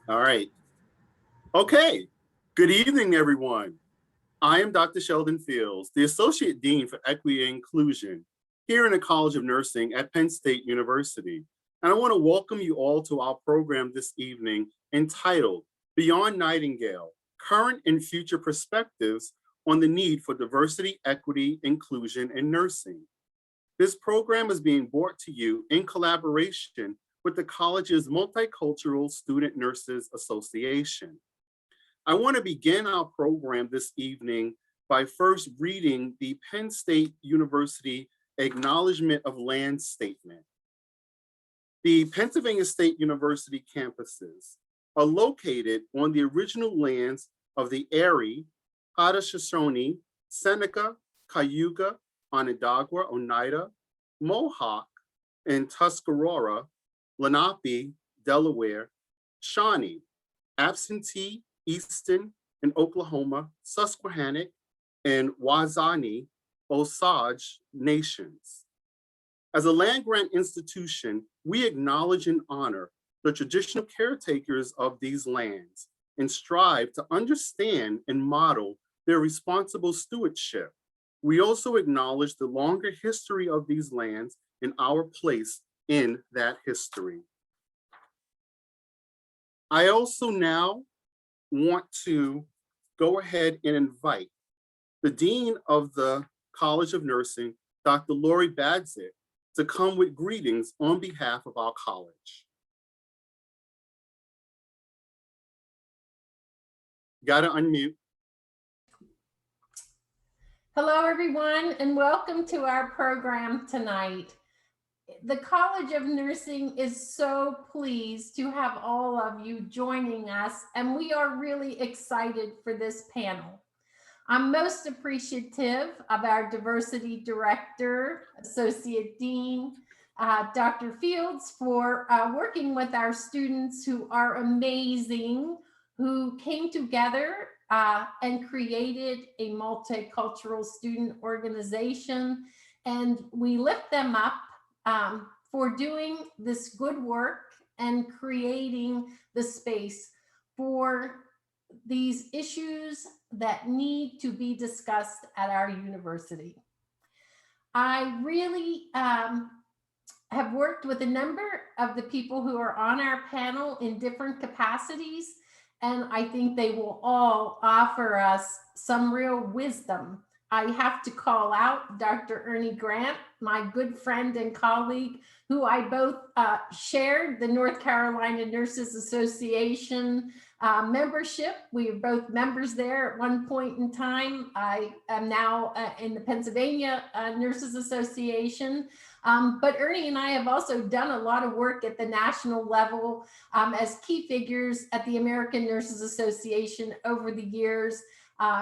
All right. Okay. Good evening, everyone. I am Dr. Sheldon Fields, the Associate Dean for Equity and Inclusion here in the College of Nursing at Penn State University. And I want to welcome you all to our program this evening entitled Beyond Nightingale, Current and Future Perspectives on the Need for Diversity, Equity, Inclusion in Nursing. This program is being brought to you in collaboration with the college's Multicultural Student Nurses Association. I want to begin our program this evening by first reading the Penn State University Acknowledgement of Land Statement. The Pennsylvania State University campuses are located on the original lands of the Erie, Haudenosaunee, Seneca, Cayuga, Onondaga, Oneida, Mohawk, and Tuscarora, Lenape, Delaware, Shawnee, Absentee, Easton, and Oklahoma, Susquehannock, and Wazani, Osage nations. As a land-grant institution, we acknowledge and honor the traditional caretakers of these lands and strive to understand and model their responsible stewardship. We also acknowledge the longer history of these lands and our place in that history. I also now want to go ahead and invite the Dean of the College of Nursing, Dr. Laurie Bagsett, to come with greetings on behalf of our college. Gotta unmute. Hello, everyone, and welcome to our program tonight. The College of Nursing is so pleased to have all of you joining us, and we are really excited for this panel. I'm most appreciative of our Diversity Director, Associate Dean, Dr. Fields, for working with our students who are amazing, who came together and created a multicultural student organization, and we lift them up for doing this good work and creating the space for these issues that need to be discussed at our university. I really have worked with a number of the people who are on our panel in different capacities, and I think they will all offer us some real wisdom. I have to call out Dr. Ernie Grant, my good friend and colleague, who I both shared the North Carolina Nurses Association membership. We are both members there at one point in time. I am now in the Pennsylvania Nurses Association. But Ernie and I have also done a lot of work at the national level as key figures at the American Nurses Association over the years.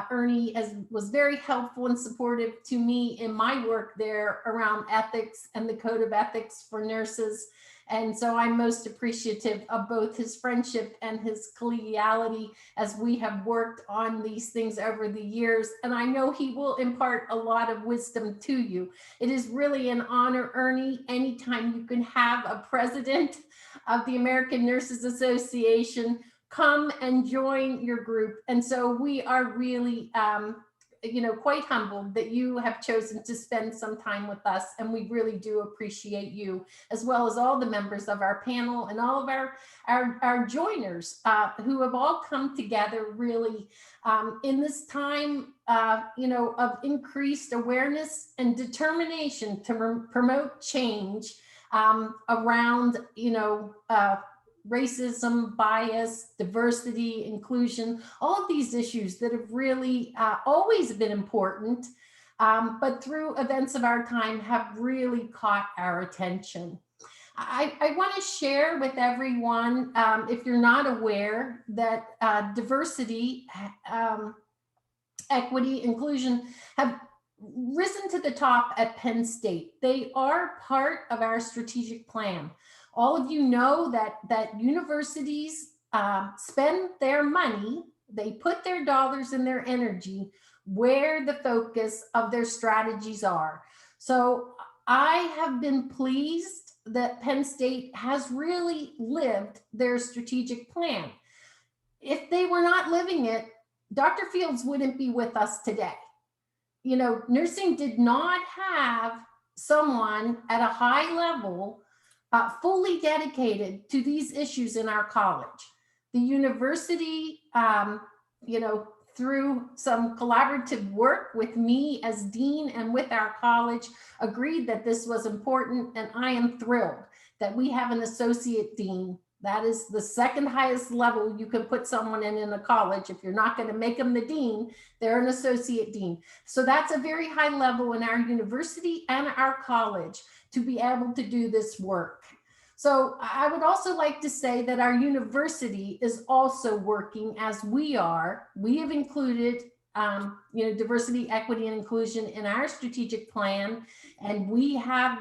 Ernie was very helpful and supportive to me in my work there around ethics and the code of ethics for nurses. And so I'm most appreciative of both his friendship and his collegiality as we have worked on these things over the years. And I know he will impart a lot of wisdom to you. It is really an honor, Ernie, anytime you can have a president of the American Nurses Association come and join your group. And so we are really, quite humbled that you have chosen to spend some time with us. And we really do appreciate you, as well as all the members of our panel and all of our joiners who have all come together really in this time, of increased awareness and determination to promote change around, racism, bias, diversity, inclusion, all of these issues that have really always been important, but through events of our time have really caught our attention. I want to share with everyone, if you're not aware, that diversity, equity, inclusion have risen to the top at Penn State. They are part of our strategic plan. All of you know that universities spend their money, they put their dollars and their energy where the focus of their strategies are. So I have been pleased that Penn State has really lived their strategic plan. if they were not living it, Dr. Fields wouldn't be with us today. You know, nursing did not have someone at a high level fully dedicated to these issues in our college. The university, you know, through some collaborative work with me as dean and with our college, agreed that this was important. And I am thrilled that we have an associate dean. That is the second highest level you can put someone in a college. If you're not going to make them the dean, they're an associate dean. So that's a very high level in our university and our college to be able to do this work. So I would also like to say that our university is also working as we are. We have included you know, diversity, equity, and inclusion in our strategic plan, and we have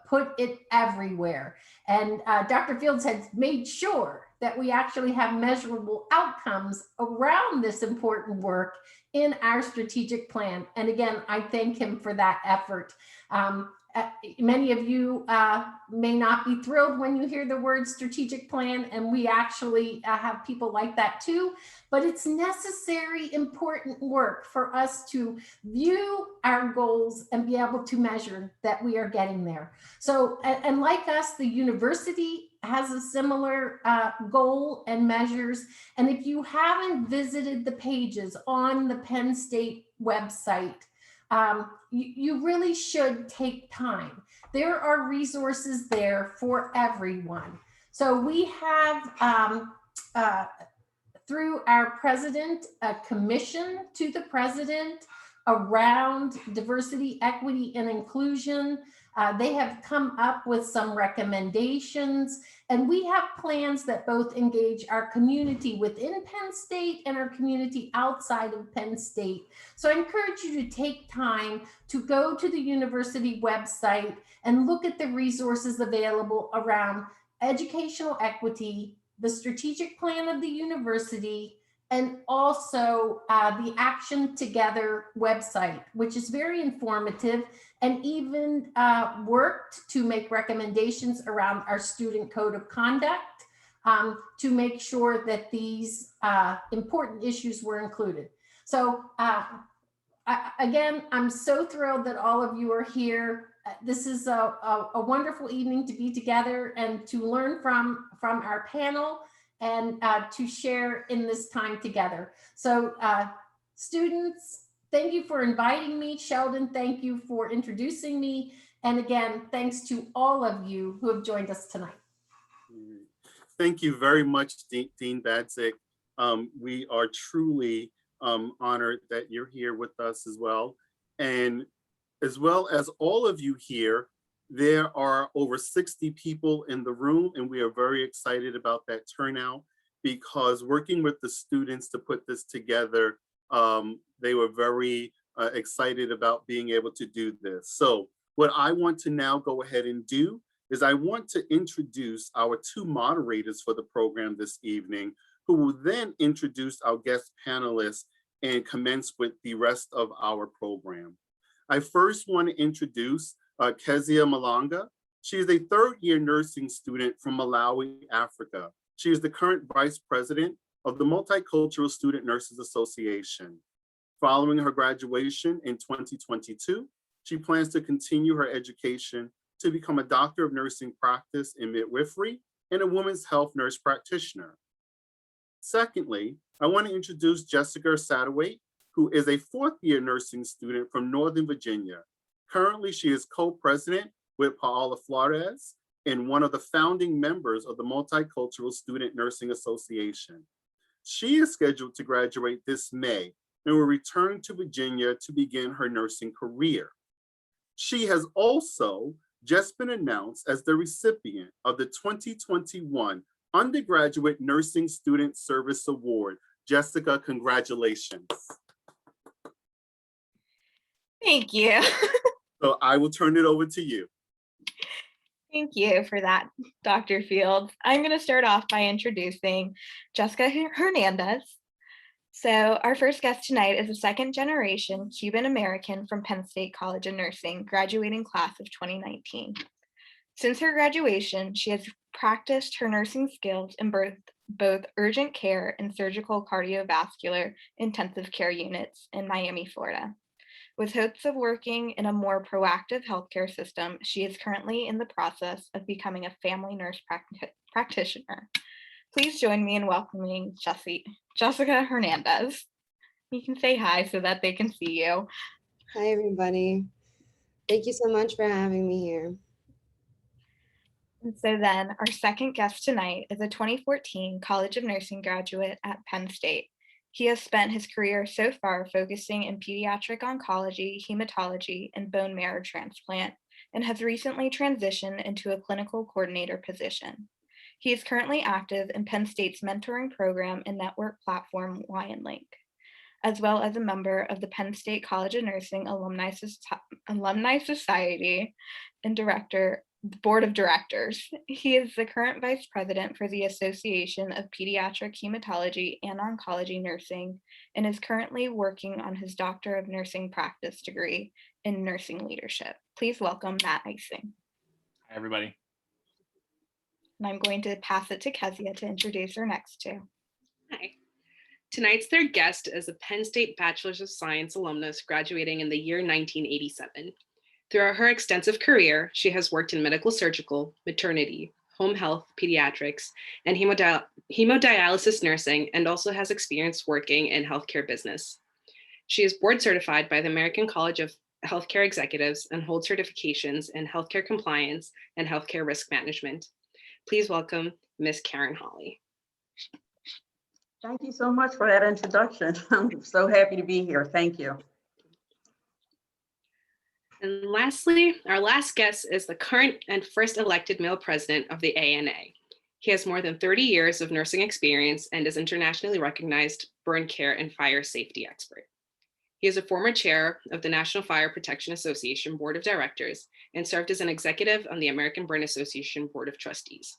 put it everywhere. And Dr. Fields has made sure that we actually have measurable outcomes around this important work in our strategic plan. And again, I thank him for that effort. Many of you may not be thrilled when you hear the word strategic plan, and we actually have people like that too, but it's necessary, important work for us to view our goals and be able to measure that we are getting there. So, and like us, the university has a similar goal and measures. And if you haven't visited the pages on the Penn State website, you really should take time. There are resources there for everyone. So we have, through our president, a commission to the president around diversity, equity, and inclusion. They have come up with some recommendations, and we have plans that both engage our community within Penn State and our community outside of Penn State. So I encourage you to take time to go to the university website and look at the resources available around educational equity, the strategic plan of the university, and also the Action Together website, which is very informative and even worked to make recommendations around our student code of conduct to make sure that these important issues were included. So again, I'm so thrilled that all of you are here. This is a wonderful evening to be together and to learn from our panel and to share in this time together. So students, thank you for inviting me. Sheldon, thank you for introducing me. And again, thanks to all of you who have joined us tonight. Thank you very much, Dean Bagsett. We are truly honored that you're here with us as well. And as well as all of you here, there are over 60 people in the room, and we are very excited about that turnout because working with the students to put this together, they were very excited about being able to do this. So what I want to now go ahead and do is I want to introduce our two moderators for the program this evening, who will then introduce our guest panelists and commence with the rest of our program. I first want to introduce Kezia Malanga. She is a third-year nursing student from Malawi, Africa. She is the current vice president of the Multicultural Student Nurses Association. Following her graduation in 2022, she plans to continue her education to become a doctor of nursing practice in midwifery and a women's health nurse practitioner. Secondly, I want to introduce Jessica Satterwaite, who is a fourth-year nursing student from Northern Virginia. Currently, she is co-president with Paola Florence and one of the founding members of the Multicultural Student Nursing Association. She is scheduled to graduate this May and will return to Virginia to begin her nursing career. She has also just been announced as the recipient of the 2021 Undergraduate Nursing Student Service Award. Jessica, congratulations. Thank you. So I will turn it over to you. Thank you for that, Dr. Fields. I'm going to start off by introducing Jessica Hernandez. So our first guest tonight is a second-generation Cuban American from Penn State College of Nursing, graduating class of 2019. Since her graduation, she has practiced her nursing skills in both urgent care and surgical cardiovascular intensive care units in Miami, Florida. With hopes of working in a more proactive healthcare system, she is currently in the process of becoming a family nurse practitioner. Please join me in welcoming Jessica Hernandez. You can say hi so that they can see you. Hi, everybody. Thank you so much for having me here. And so then our second guest tonight is a 2014 College of Nursing graduate at Penn State. He has spent his career so far focusing in pediatric oncology, hematology, and bone marrow transplant, and has recently transitioned into a clinical coordinator position. He is currently active in Penn State's mentoring program and network platform Link, as well as a member of the Penn State College of Nursing Alumni Society and Board of Directors. He is the current vice president for the Association of Pediatric Hematology and Oncology Nursing and is currently working on his Doctor of Nursing Practice degree in nursing leadership. Please welcome Matt Icing. Hi, everybody. And I'm going to pass it to Kezia to introduce our next two. Hi. Tonight's third guest is a Penn State Bachelor's of Science alumnus graduating in the year 1987. Throughout her extensive career, she has worked in medical surgical, maternity, home health, pediatrics, and hemodialysis nursing, and also has experience working in healthcare business. She is board certified by the American College of Healthcare Executives and holds certifications in healthcare compliance and healthcare risk management. Please welcome Ms. Karen Hawley. Thank you so much for that introduction. I'm so happy to be here. Thank you. And lastly, our last guest is the current and first elected male president of the ANA. He has more than 30 years of nursing experience and is internationally recognized burn care and fire safety expert. He is a former chair of the National Fire Protection Association Board of Directors and served as an executive on the American Burn Association Board of Trustees.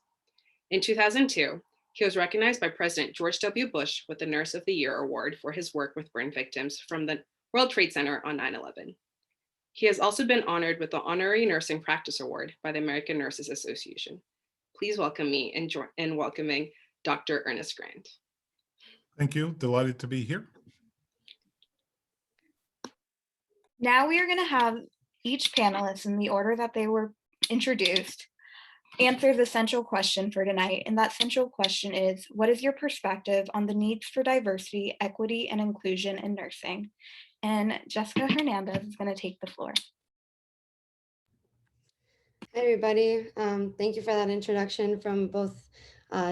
In 2002, he was recognized by President George W. Bush with the Nurse of the Year Award for his work with burn victims from the World Trade Center on 9/11. He has also been honored with the Honorary Nursing Practice Award by the American Nurses Association. Please welcome me in welcoming Dr. Ernest Grant. Thank you. Delighted to be here. Now we are going to have each panelist in the order that they were introduced answer the central question for tonight. And that central question is, what is your perspective on the needs for diversity, equity, and inclusion in nursing? And Jessica Hernandez is going to take the floor. Hi, everybody. Thank you for that introduction from both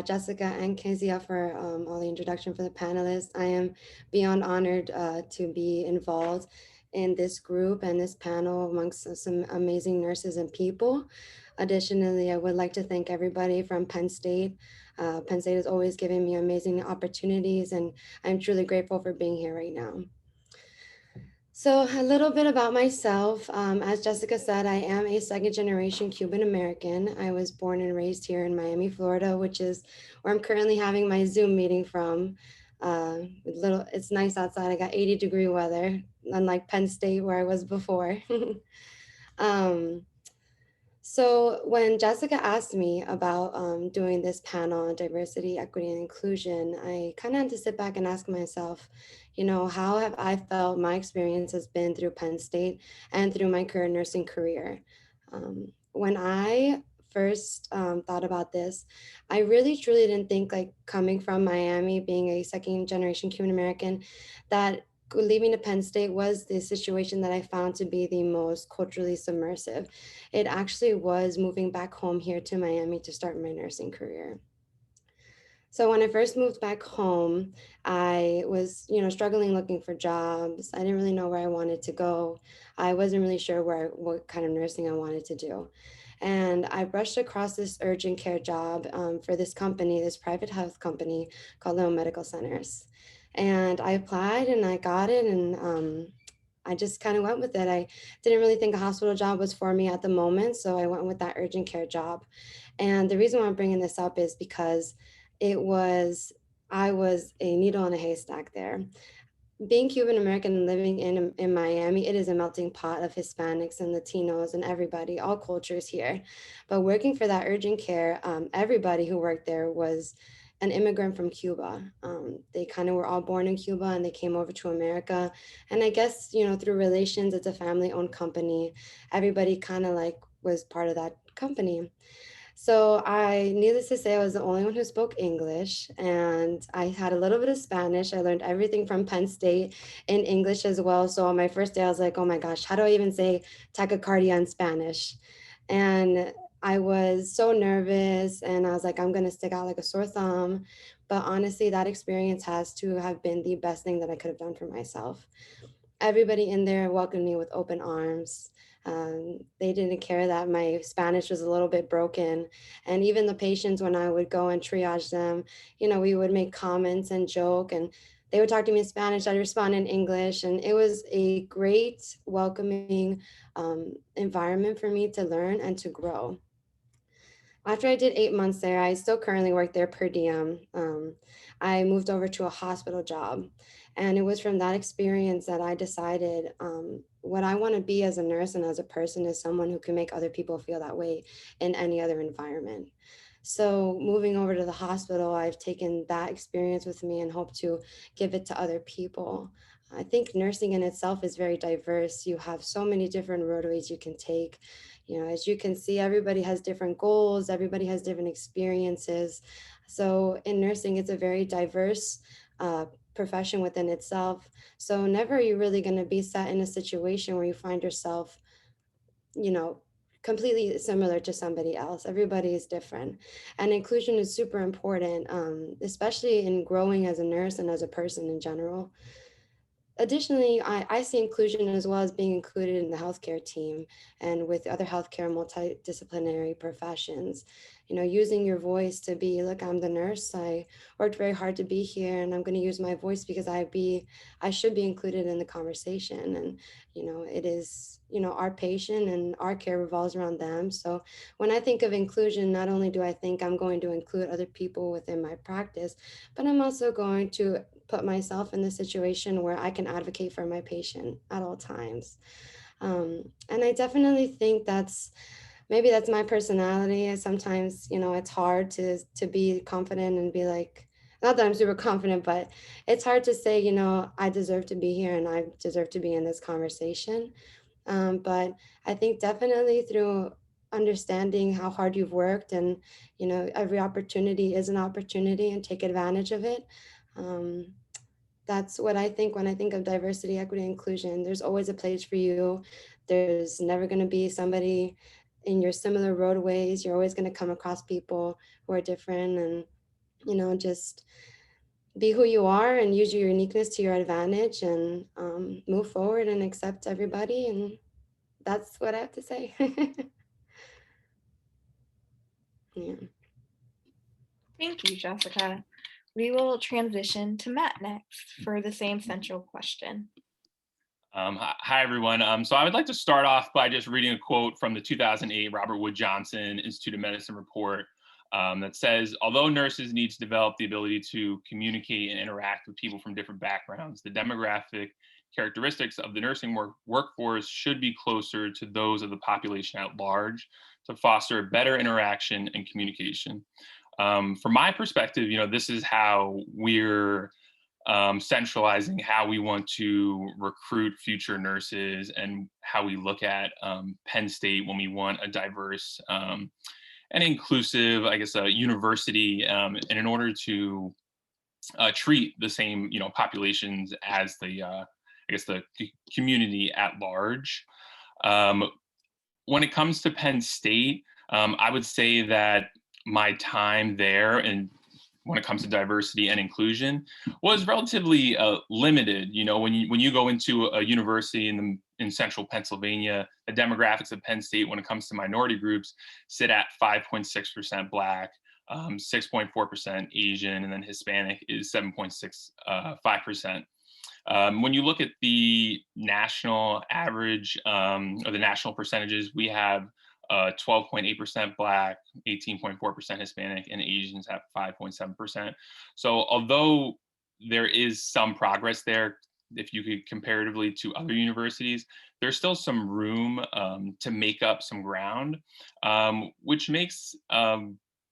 Jessica and Kezia for all the introduction for the panelists. I am beyond honored to be involved in this group and this panel amongst some amazing nurses and people. Additionally, I would like to thank everybody from Penn State. Penn State has always given me amazing opportunities, and I'm truly grateful for being here right now. So a little bit about myself. As Jessica said, I am a second generation Cuban American. I was born and raised here in Miami, Florida, which is where I'm currently having my Zoom meeting from. It's nice outside. I got 80-degree weather, unlike Penn State where I was before. So when Jessica asked me about doing this panel on diversity, equity, and inclusion, I kind of had to sit back and ask myself, you know, how have I felt my experience has been through Penn State and through my current nursing career? When I first thought about this, I really truly didn't think, like, coming from Miami, being a second generation Cuban American, that leaving to Penn State was the situation that I found to be the most culturally submersive. It actually was moving back home here to Miami to start my nursing career. So when I first moved back home, I was, struggling looking for jobs. I didn't really know where I wanted to go. I wasn't really sure what kind of nursing I wanted to do. And I brushed across this urgent care job for this company, this private health company called Little Medical Centers. And I applied and I got it, and I just kind of went with it. I didn't really think a hospital job was for me at the moment, so I went with that urgent care job. And the reason why I'm bringing this up is because I was a needle in a haystack there. being Cuban American and living in Miami, it is a melting pot of Hispanics and Latinos and everybody, all cultures here. But working for that urgent care, everybody who worked there was an immigrant from Cuba. They kind of were all born in Cuba and they came over to America. And I guess, you know, through relations, it's a family-owned company. Everybody kind of like was part of that company. So needless to say, I was the only one who spoke English, and I had a little bit of Spanish. I learned everything from Penn State in English as well. So on my first day, I was like, oh my gosh, how do I even say tachycardia in Spanish? And I was so nervous, and I was like, I'm gonna stick out like a sore thumb. But honestly, that experience has to have been the best thing that I could have done for myself. Everybody in there welcomed me with open arms. They didn't care that my Spanish was a little bit broken. And even the patients, when I would go and triage them, you know, we would make comments and joke, and they would talk to me in Spanish, I'd respond in English. And it was a great, welcoming environment for me to learn and to grow. After I did 8 months there, I still currently work there per diem. I moved over to a hospital job. And it was from that experience that I decided what I want to be as a nurse and as a person is someone who can make other people feel that way in any other environment. So moving over to the hospital, I've taken that experience with me and hope to give it to other people. I think nursing in itself is very diverse. You have so many different roadways you can take. You know, as you can see, everybody has different goals, everybody has different experiences. So in nursing, it's a very diverse profession within itself. So never are you really going to be set in a situation where you find yourself, you know, completely similar to somebody else. Everybody is different. And inclusion is super important, especially in growing as a nurse and as a person in general. Additionally, I see inclusion as well as being included in the healthcare team and with other healthcare multidisciplinary professions. You know, using your voice to be, look, I'm the nurse. I worked very hard to be here, and I'm going to use my voice because I should be included in the conversation. And you know, it is, you know, our patient and our care revolves around them. So when I think of inclusion, not only do I think I'm going to include other people within my practice, but I'm also going to put myself in the situation where I can advocate for my patient at all times. And I definitely think maybe that's my personality. Sometimes, you know, it's hard to be confident and be like, not that I'm super confident, but it's hard to say, you know, I deserve to be here and I deserve to be in this conversation. But I think definitely through understanding how hard you've worked and, you know, every opportunity is an opportunity and take advantage of it. That's what I think when I think of diversity, equity, inclusion. There's always a place for you. There's never going to be somebody in your similar roadways. You're always going to come across people who are different, and, you know, just be who you are and use your uniqueness to your advantage and move forward and accept everybody. And that's what I have to say. Yeah. Thank you, Jessica. We will transition to Matt next for the same central question. Hi, everyone. So I would like to start off by just reading a quote from the 2008 Robert Wood Johnson Institute of Medicine report that says, although nurses need to develop the ability to communicate and interact with people from different backgrounds, the demographic characteristics of the nursing workforce should be closer to those of the population at large to foster better interaction and communication. From my perspective, you know, this is how we're centralizing how we want to recruit future nurses and how we look at Penn State when we want a diverse and inclusive, I guess, university, and in order to treat the same, you know, populations as the, I guess, the community at large. When it comes to Penn State, I would say that my time there and when it comes to diversity and inclusion was relatively limited. You know, when you go into a university in central Pennsylvania, the demographics of Penn State when it comes to minority groups sit at 5.6% Black, 6.4% Asian, and then Hispanic is 7.65%. When you look at the national average or the national percentages, we have 12.8% Black, 18.4% Hispanic, and Asians at 5.7%. So although there is some progress there, if you could comparatively to other universities, there's still some room to make up some ground, which makes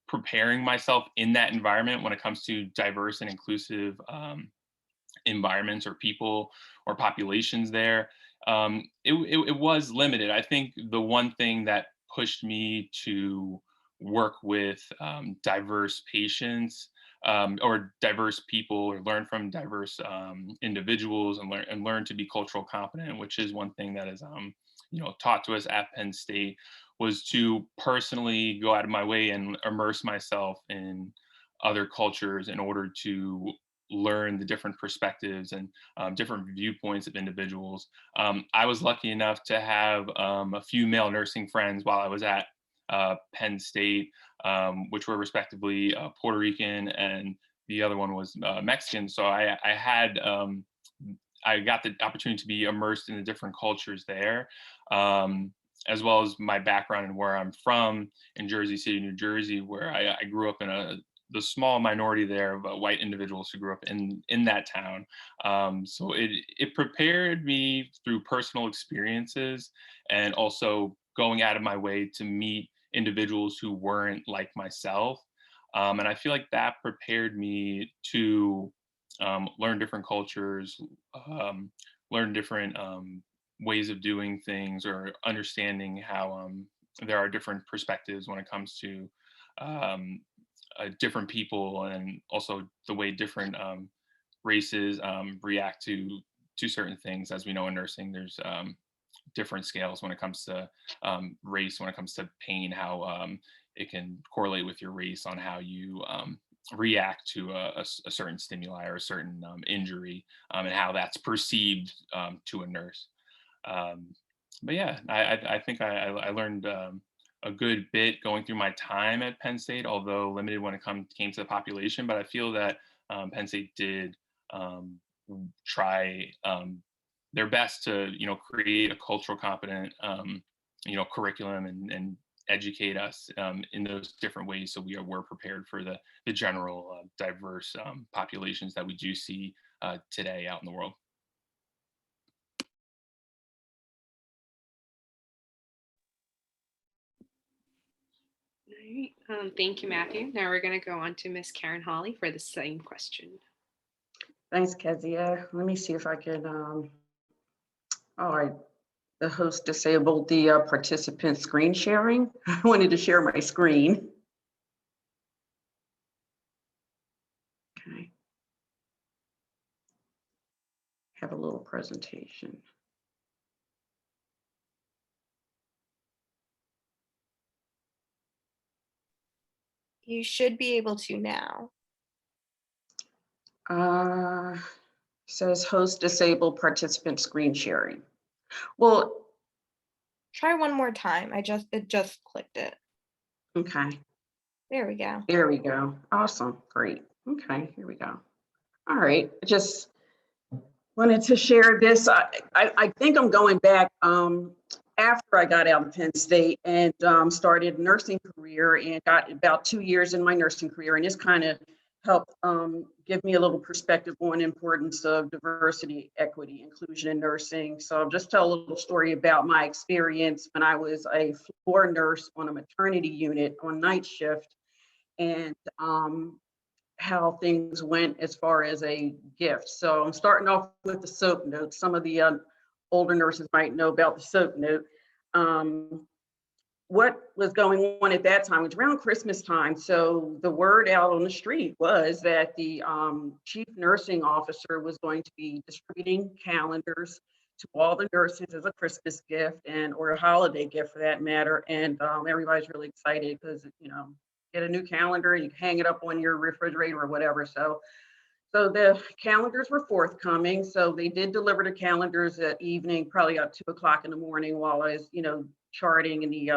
preparing myself in that environment when it comes to diverse and inclusive environments or people or populations there, it was limited. I think the one thing that pushed me to work with diverse patients or diverse people, or learn from diverse individuals, and learn to be cultural competent, which is one thing that is taught to us at Penn State, was to personally go out of my way and immerse myself in other cultures in order to learn the different perspectives and different viewpoints of individuals. I was lucky enough to have a few male nursing friends while I was at Penn State, which were respectively Puerto Rican, and the other one was Mexican. So I got the opportunity to be immersed in the different cultures there, as well as my background and where I'm from in Jersey City, New Jersey, where I grew up in the small minority there of white individuals who grew up in that town. So it prepared me through personal experiences, and also going out of my way to meet individuals who weren't like myself. And I feel like that prepared me to learn different cultures, learn different ways of doing things, or understanding how there are different perspectives when it comes to different people, and also the way different races react to certain things. As we know in nursing, there's different scales when it comes to race, when it comes to pain, how it can correlate with your race on how you react to a certain stimuli or a certain injury, and how that's perceived to a nurse. But yeah, I think I learned a good bit going through my time at Penn State, although limited when it came to the population. But I feel that Penn State did try their best to create a cultural competent curriculum, and educate us in those different ways, so we're prepared for the general diverse populations that we do see today out in the world. All right. Thank you, Matthew. Now we're going to go on to Miss Karen Hawley for the same question. Thanks, Kezia. Let me see if I can, all right. The host disabled the participant screen sharing. I wanted to share my screen. Okay. Have a little presentation. You should be able to now. Says host disabled participant screen sharing. Well, Try one more time. It just clicked it. okay. There we go. There we go. Awesome. Great. Okay, here we go. All right. Just wanted to share this. I think I'm going back after I got out of Penn State and started a nursing career, and got about 2 years in my nursing career. And this kind of helped give me a little perspective on the importance of diversity, equity, inclusion in nursing. So I'll just tell a little story about my experience when I was a floor nurse on a maternity unit on night shift, and how things went as far as a gift. So I'm starting off with the SOAP note. Some of the older nurses might know about the SOAP note. What was going on at that time? It was around Christmas time. So the word out on the street was that the chief nursing officer was going to be distributing calendars to all the nurses as a Christmas gift, and or a holiday gift for that matter. And everybody's really excited because, get a new calendar, you hang it up on your refrigerator or whatever. So the calendars were forthcoming. So they did deliver the calendars that evening, probably at 2 o'clock in the morning, while I was, charting in the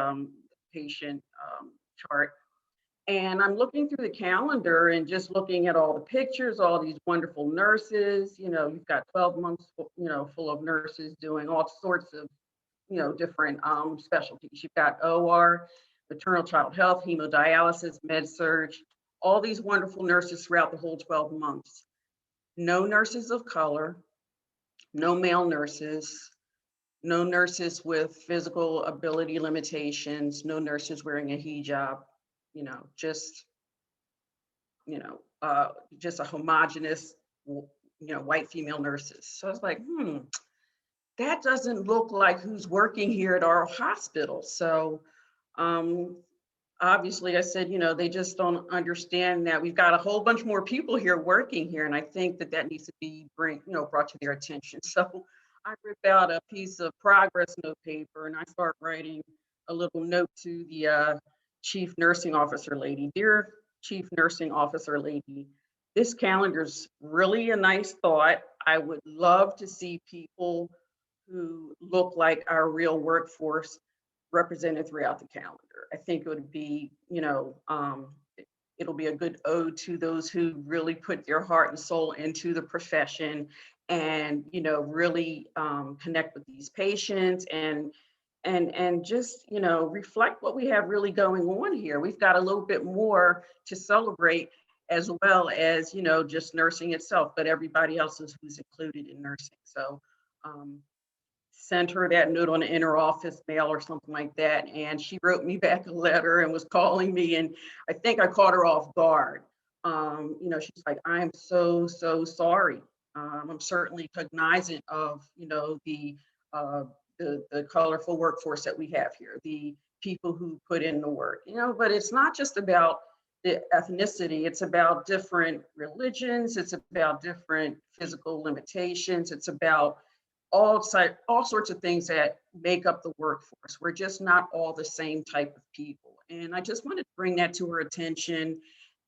patient chart. And I'm looking through the calendar and just looking at all the pictures, all these wonderful nurses. You've got 12 months, full of nurses doing all sorts of, different specialties. You've got OR, maternal child health, hemodialysis, med surg, all these wonderful nurses throughout the whole 12 months. No nurses of color, no male nurses, no nurses with physical ability limitations, no nurses wearing a hijab, you know, just, you know, just a homogenous, white female nurses. So I was like, that doesn't look like who's working here at our hospital. So obviously I said, they just don't understand that we've got a whole bunch more people here working here. And I think that needs to be brought to their attention. So I ripped out a piece of progress note paper and I start writing a little note to the chief nursing officer lady. Dear chief nursing officer lady, this calendar's really a nice thought. I would love to see people who look like our real workforce represented throughout the calendar. I think it would be, it'll be a good ode to those who really put their heart and soul into the profession and, really connect with these patients and just, reflect what we have really going on here. We've got a little bit more to celebrate as well as, just nursing itself, but everybody else who's included in nursing. So sent her that note on an inter-office mail or something like that. And she wrote me back a letter and was calling me. And I think I caught her off guard. She's like, I'm so sorry. I'm certainly cognizant of, the colorful workforce that we have here, the people who put in the work, but it's not just about the ethnicity, it's about different religions, it's about different physical limitations, it's about all sorts of things that make up the workforce. We're just not all the same type of people. And I just wanted to bring that to her attention.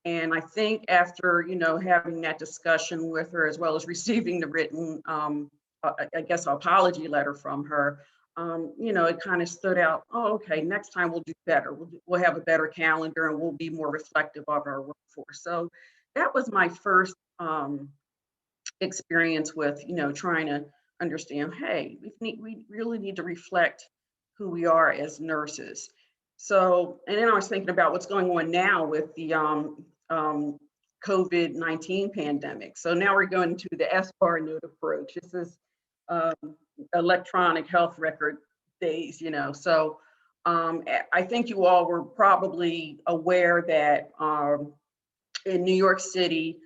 And I think after, having that discussion with her, as well as receiving the written, apology letter from her, it kind of stood out. Oh, okay, next time we'll do better. We'll have a better calendar and we'll be more reflective of our workforce. So that was my first experience with, trying to understand, hey, we really need to reflect who we are as nurses. So, and then I was thinking about what's going on now with the COVID-19 pandemic. So now we're going to the SBAR note approach. This is electronic health record days, So I think you all were probably aware that in New York City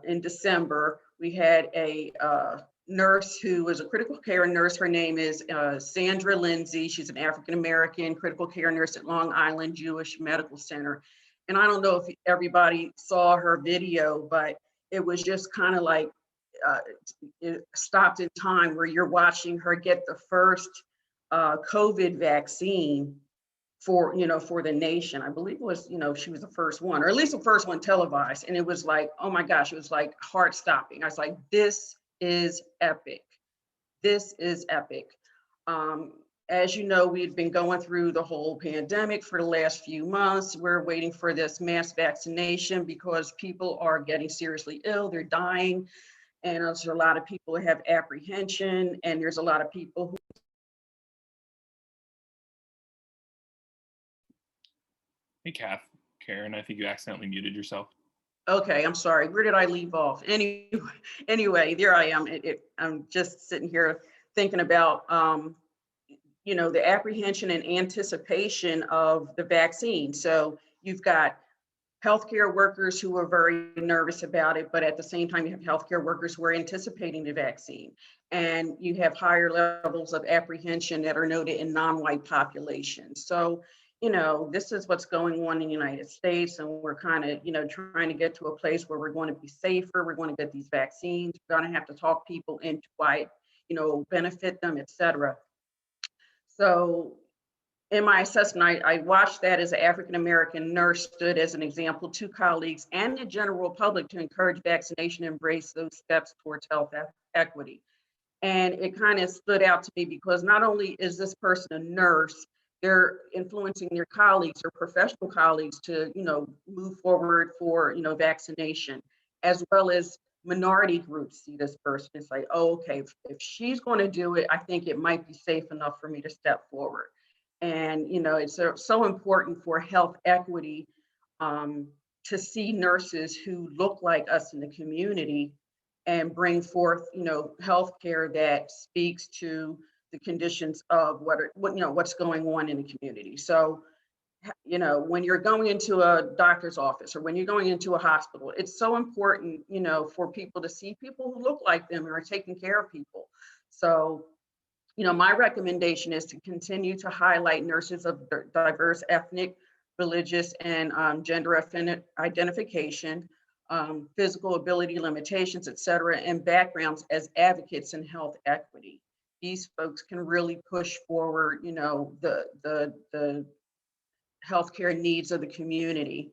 in December, we had a nurse who was a critical care nurse. Her name is Sandra Lindsay. She's an African-American critical care nurse at Long Island Jewish Medical Center. And I don't know if everybody saw her video, but it was just kind of like it stopped in time where you're watching her get the first COVID vaccine for the nation. I believe it was, she was the first one, or at least the first one televised. And it was like, oh my gosh, it was like heart stopping. I was like, this is epic. This is epic. As you know, we've been going through the whole pandemic for the last few months. We're waiting for this mass vaccination because people are getting seriously ill, they're dying. And there's a lot of people who have apprehension, and there's a lot of people who. Hey, Karen, I think you accidentally muted yourself. Okay, I'm sorry. Where did I leave off? Anyway, there I am. I'm just sitting here thinking about, the apprehension and anticipation of the vaccine. So you've got healthcare workers who are very nervous about it, but at the same time, you have healthcare workers who are anticipating the vaccine. And you have higher levels of apprehension that are noted in non-white populations. So, this is what's going on in the United States, and we're kind of, trying to get to a place where we're going to be safer, we're going to get these vaccines, we're going to have to talk people into why, benefit them, et cetera. So in my assessment, I watched that as an African-American nurse stood as an example to colleagues and the general public to encourage vaccination and embrace those steps towards health equity. And it kind of stood out to me because not only is this person a nurse, they're influencing their colleagues or professional colleagues to, move forward for, vaccination, as well as minority groups see this person. It's like, oh, okay, if she's going to do it, I think it might be safe enough for me to step forward. And, it's so important for health equity to see nurses who look like us in the community and bring forth, healthcare that speaks to the conditions of what's going on in the community. So, when you're going into a doctor's office or when you're going into a hospital, it's so important, for people to see people who look like them and are taking care of people. So, my recommendation is to continue to highlight nurses of diverse ethnic, religious, and gender identification, physical ability limitations, et cetera, and backgrounds as advocates in health equity. These folks can really push forward, the healthcare needs of the community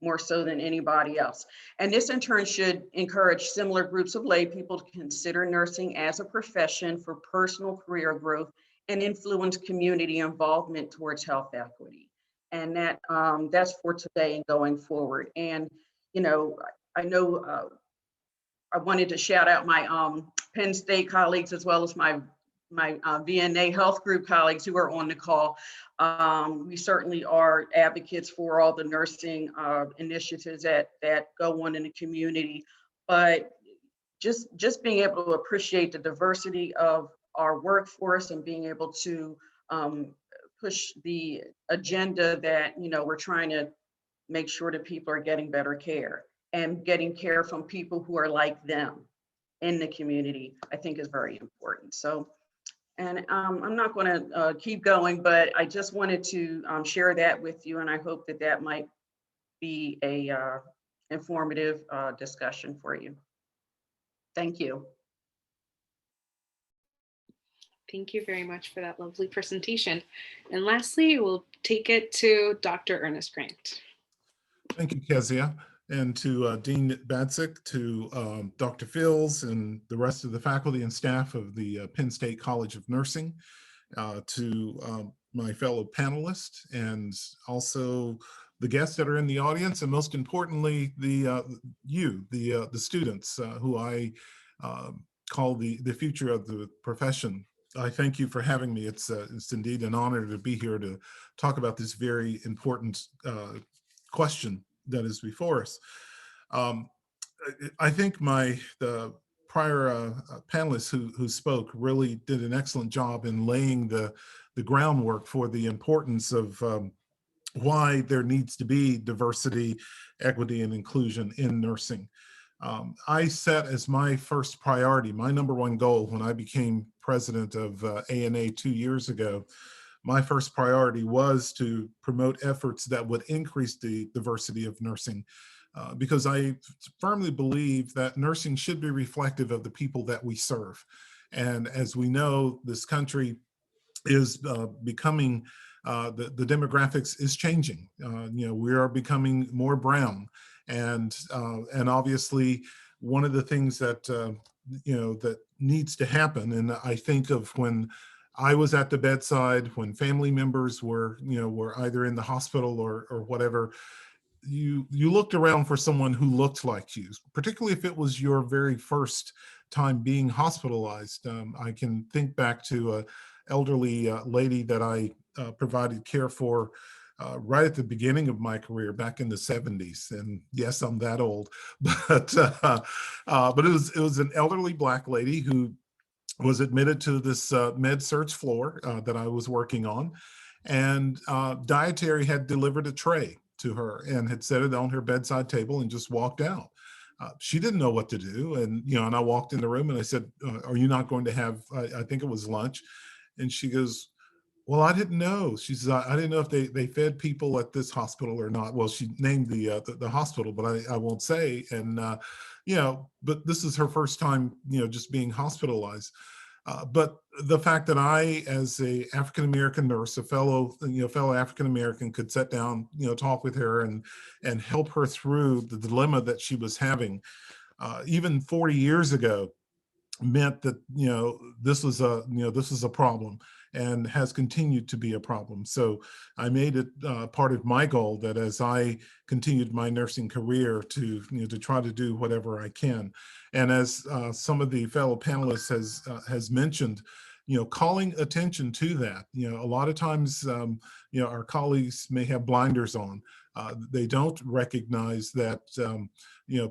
more so than anybody else. And this in turn should encourage similar groups of lay people to consider nursing as a profession for personal career growth and influence community involvement towards health equity. And that's for today and going forward. And, I know I wanted to shout out my Penn State colleagues as well as my VNA health group colleagues who are on the call. We certainly are advocates for all the nursing initiatives that go on in the community, but just being able to appreciate the diversity of our workforce and being able to push the agenda that, we're trying to make sure that people are getting better care and getting care from people who are like them in the community, I think is very important. So, and I'm not going to keep going, but I just wanted to share that with you, and I hope that might be a informative discussion for you. Thank you. Thank you very much for that lovely presentation. And lastly, we'll take it to Dr. Ernest Grant. Thank you, Kezia, and to Dean Bagsett, to Dr. Fields, and the rest of the faculty and staff of the Penn State College of Nursing, to my fellow panelists, and also the guests that are in the audience, and most importantly, the students who I call the future of the profession. I thank you for having me. It's indeed an honor to be here to talk about this very important question that is before us. I think the prior panelists who spoke really did an excellent job in laying the groundwork for the importance of why there needs to be diversity, equity, and inclusion in nursing. I set as my first priority, my number one goal when I became president of ANA 2 years ago, my first priority was to promote efforts that would increase the diversity of nursing, because I firmly believe that nursing should be reflective of the people that we serve. And as we know, this country is becoming, the demographics is changing. We are becoming more brown. And obviously, one of the things that, that needs to happen, and I think of when I was at the bedside, when family members were either in the hospital or whatever, you looked around for someone who looked like you, particularly if it was your very first time being hospitalized. I can think back to an elderly lady that I provided care for right at the beginning of my career back in the 70s. And yes, I'm that old, but it was an elderly Black lady who was admitted to this med-surg floor that I was working on, and dietary had delivered a tray to her and had set it on her bedside table and just walked out. She didn't know what to do, and and I walked in the room and I said, "Are you not going to have?" I think it was lunch, and she goes, "Well, I didn't know." She says, "I didn't know if they fed people at this hospital or not." Well, she named the hospital, but I won't say. And but this is her first time, just being hospitalized. But the fact that I, as a African-American nurse, a fellow African-American, could sit down, talk with her and help her through the dilemma that she was having, even 40 years ago, meant that this was a problem and has continued to be a problem. So I made it part of my goal that as I continued my nursing career to try to do whatever I can. And as some of the fellow panelists has mentioned, calling attention to that. A lot of times, our colleagues may have blinders on. They don't recognize that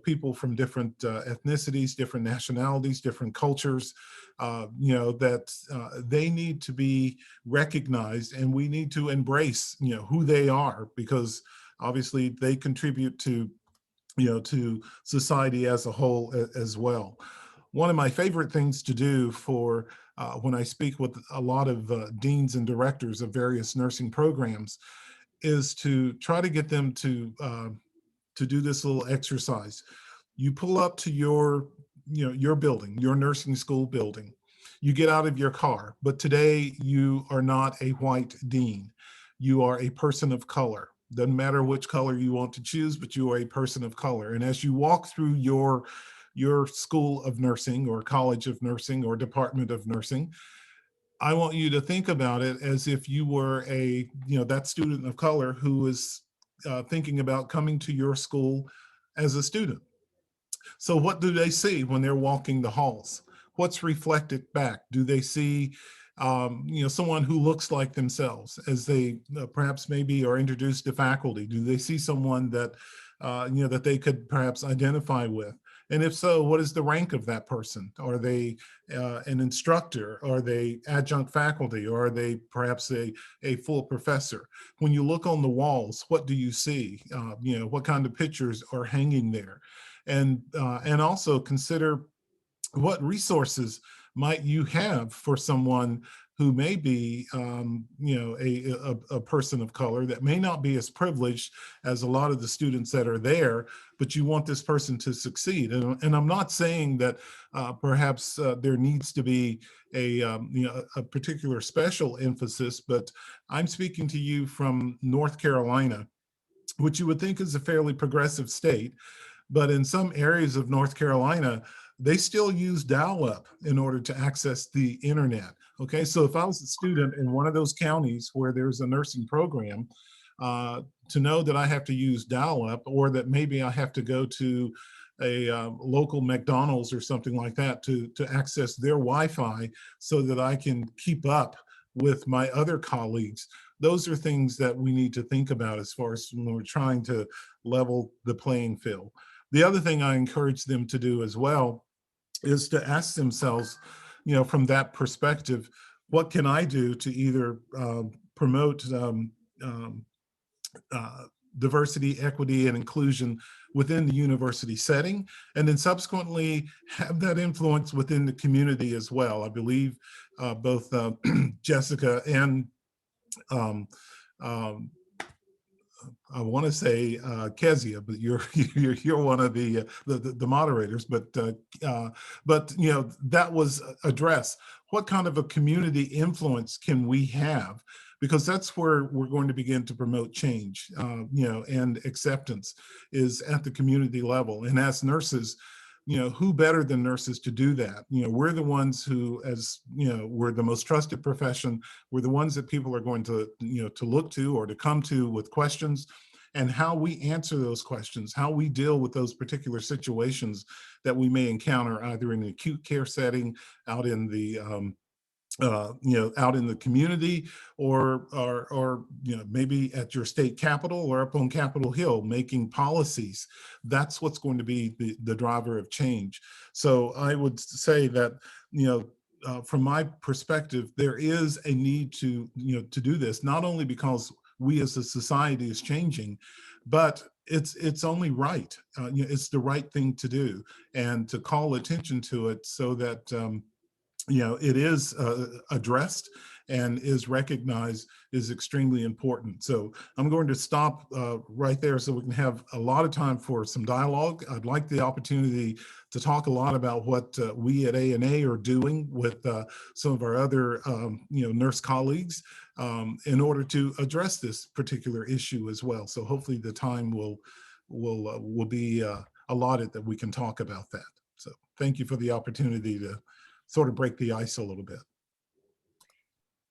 people from different ethnicities, different nationalities, different cultures, that they need to be recognized, and we need to embrace who they are, because obviously they contribute to to society as a whole as well. One of my favorite things to do for when I speak with a lot of deans and directors of various nursing programs is to try to get them to do this little exercise. You pull up to your building, your nursing school building. You get out of your car, but today you are not a white dean. You are a person of color. Doesn't matter which color you want to choose, but you are a person of color. And as you walk through your school of nursing or college of nursing or department of nursing, I want you to think about it as if you were that student of color who is thinking about coming to your school as a student. So what do they see when they're walking the halls? What's reflected back? Do they see someone who looks like themselves as they perhaps maybe are introduced to faculty? Do they see someone that that they could perhaps identify with? And if so, what is the rank of that person? Are they an instructor? Are they adjunct faculty? Or are they perhaps a full professor? When you look on the walls, what do you see? What kind of pictures are hanging there? And also consider what resources might you have for someone who may be, a person of color that may not be as privileged as a lot of the students that are there, but you want this person to succeed. And I'm not saying that perhaps there needs to be a particular special emphasis, but I'm speaking to you from North Carolina, which you would think is a fairly progressive state. But in some areas of North Carolina, they still use dial-up in order to access the internet. Okay, so if I was a student in one of those counties where there's a nursing program, to know that I have to use dial-up, or that maybe I have to go to a local McDonald's or something like that to access their Wi-Fi so that I can keep up with my other colleagues. Those are things that we need to think about as far as when we're trying to level the playing field. The other thing I encourage them to do as well is to ask themselves, from that perspective, what can I do to either promote diversity, equity, and inclusion within the university setting, and then subsequently have that influence within the community as well. I believe both Jessica and I want to say Kezia, but you're one of the moderators. But that was addressed. What kind of a community influence can we have? Because that's where we're going to begin to promote change, and acceptance is at the community level. And as nurses, who better than nurses to do that? We're the ones who, as we're the most trusted profession. We're the ones that people are going to, to look to or to come to with questions, and how we answer those questions, how we deal with those particular situations that we may encounter either in the acute care setting, out in the out in the community, or maybe at your state capitol or up on Capitol Hill making policies. That's what's going to be the driver of change. So I would say that, from my perspective, there is a need to, to do this, not only because we as a society is changing, but it's only right. It's the right thing to do, and to call attention to it so that it is addressed and is recognized is extremely important. So I'm going to stop right there so we can have a lot of time for some dialogue. I'd like the opportunity to talk a lot about what we at ANA are doing with some of our other nurse colleagues in order to address this particular issue as well. So hopefully the time will be allotted that we can talk about that. So thank you for the opportunity to sort of break the ice a little bit.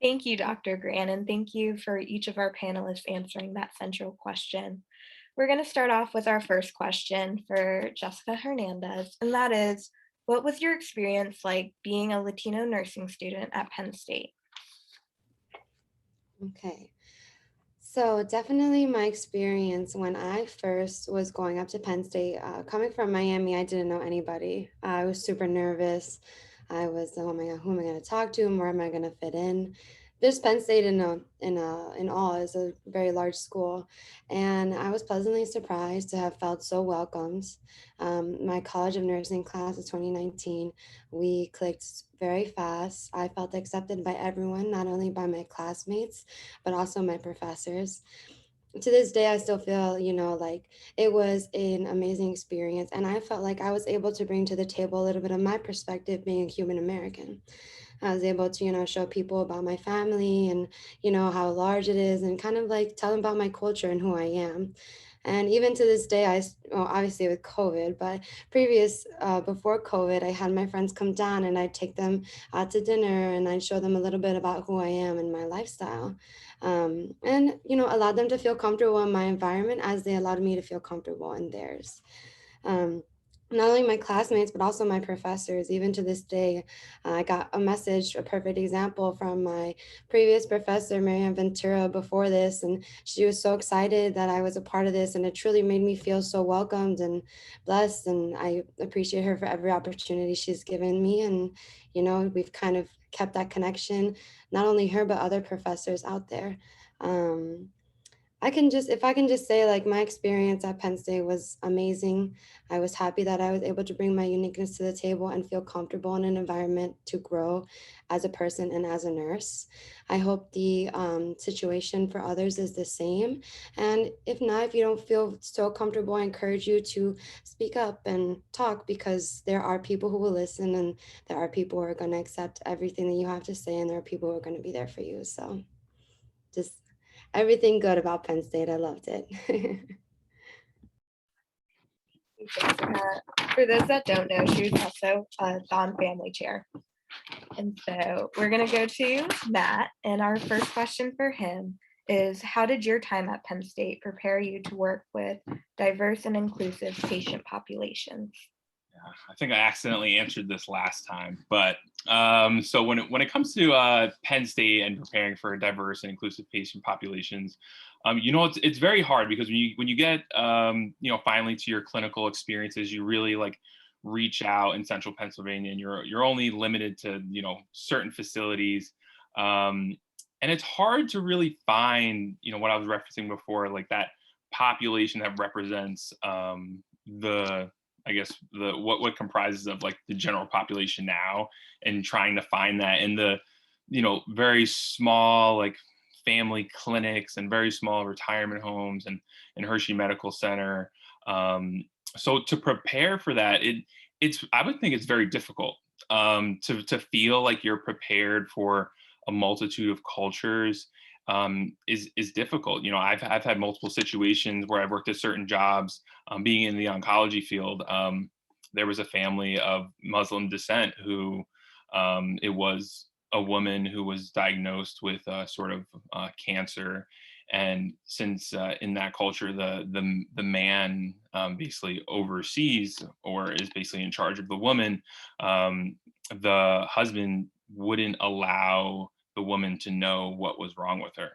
Thank you, Dr. Gran, and thank you for each of our panelists answering that central question. We're going to start off with our first question for Jessica Hernandez, and that is, what was your experience like being a Latino nursing student at Penn State? Okay, So definitely my experience when I first was going up to Penn State, coming from Miami, I didn't know anybody. I was super nervous. I was, oh my God, who am I going to talk to and where am I going to fit in? There's Penn State in all is a very large school, and I was pleasantly surprised to have felt so welcomed. My College of Nursing class of 2019, we clicked very fast. I felt accepted by everyone, not only by my classmates, but also my professors. To this day, I still feel, like it was an amazing experience. And I felt like I was able to bring to the table a little bit of my perspective being a human American. I was able to, show people about my family and, how large it is and kind of like tell them about my culture and who I am. And even to this day, well, obviously with COVID, but before COVID, I had my friends come down and I'd take them out to dinner and I'd show them a little bit about who I am and my lifestyle. And, allowed them to feel comfortable in my environment as they allowed me to feel comfortable in theirs. Um, Not only my classmates, but also my professors. Even to this day, I got a message, a perfect example from my previous professor, Marianne Ventura, before this. And she was so excited that I was a part of this. And it truly made me feel so welcomed and blessed. And I appreciate her for every opportunity she's given me. And, we've kind of kept that connection, not only her, but other professors out there. If I can just say, like, my experience at Penn State was amazing. I was happy that I was able to bring my uniqueness to the table and feel comfortable in an environment to grow as a person and as a nurse. I hope the situation for others is the same. And if not, if you don't feel so comfortable, I encourage you to speak up and talk, because there are people who will listen and there are people who are going to accept everything that you have to say, and there are people who are going to be there for you. So just everything good about Penn State. I loved it. For those that don't know, she was also a Don family chair. And so we're going to go to Matt. And our first question for him is, how did your time at Penn State prepare you to work with diverse and inclusive patient populations? I think I accidentally answered this last time, but so when it comes to Penn State and preparing for diverse and inclusive patient populations, it's very hard, because when you get finally to your clinical experiences, you really like reach out in central Pennsylvania, and you're only limited to certain facilities, and it's hard to really find what I was referencing before, like that population that represents what comprises of like the general population now, and trying to find that in the very small like family clinics and very small retirement homes and Hershey Medical Center. So to prepare for that, I would think it's very difficult to feel like you're prepared for a multitude of cultures. Is difficult. I've had multiple situations where I've worked at certain jobs, being in the oncology field. There was a family of Muslim descent who it was a woman who was diagnosed with sort of cancer, and since in that culture the man basically oversees or is basically in charge of the woman, the husband wouldn't allow the woman to know what was wrong with her.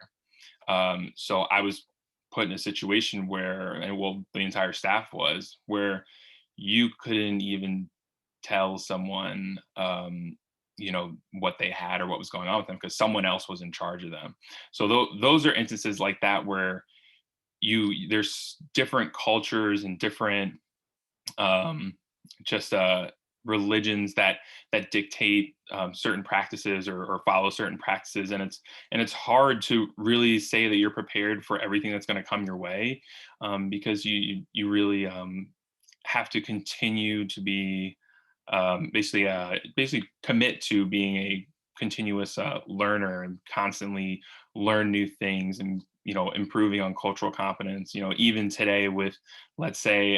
So I was put in a situation where, the entire staff was, where you couldn't even tell someone, what they had or what was going on with them, because someone else was in charge of them. So those are instances like that where there's different cultures and different religions that dictate certain practices or follow certain practices, and it's hard to really say that you're prepared for everything that's going to come your way, because you really have to continue to be basically commit to being a continuous learner and constantly learn new things and improving on cultural competence. Even today with, let's say,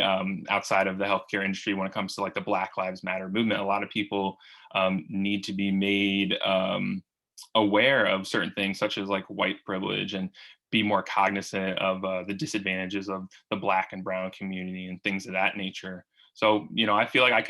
outside of the healthcare industry, when it comes to like the Black Lives Matter movement, a lot of people need to be made aware of certain things, such as like white privilege, and be more cognizant of the disadvantages of the Black and Brown community and things of that nature. So, I feel like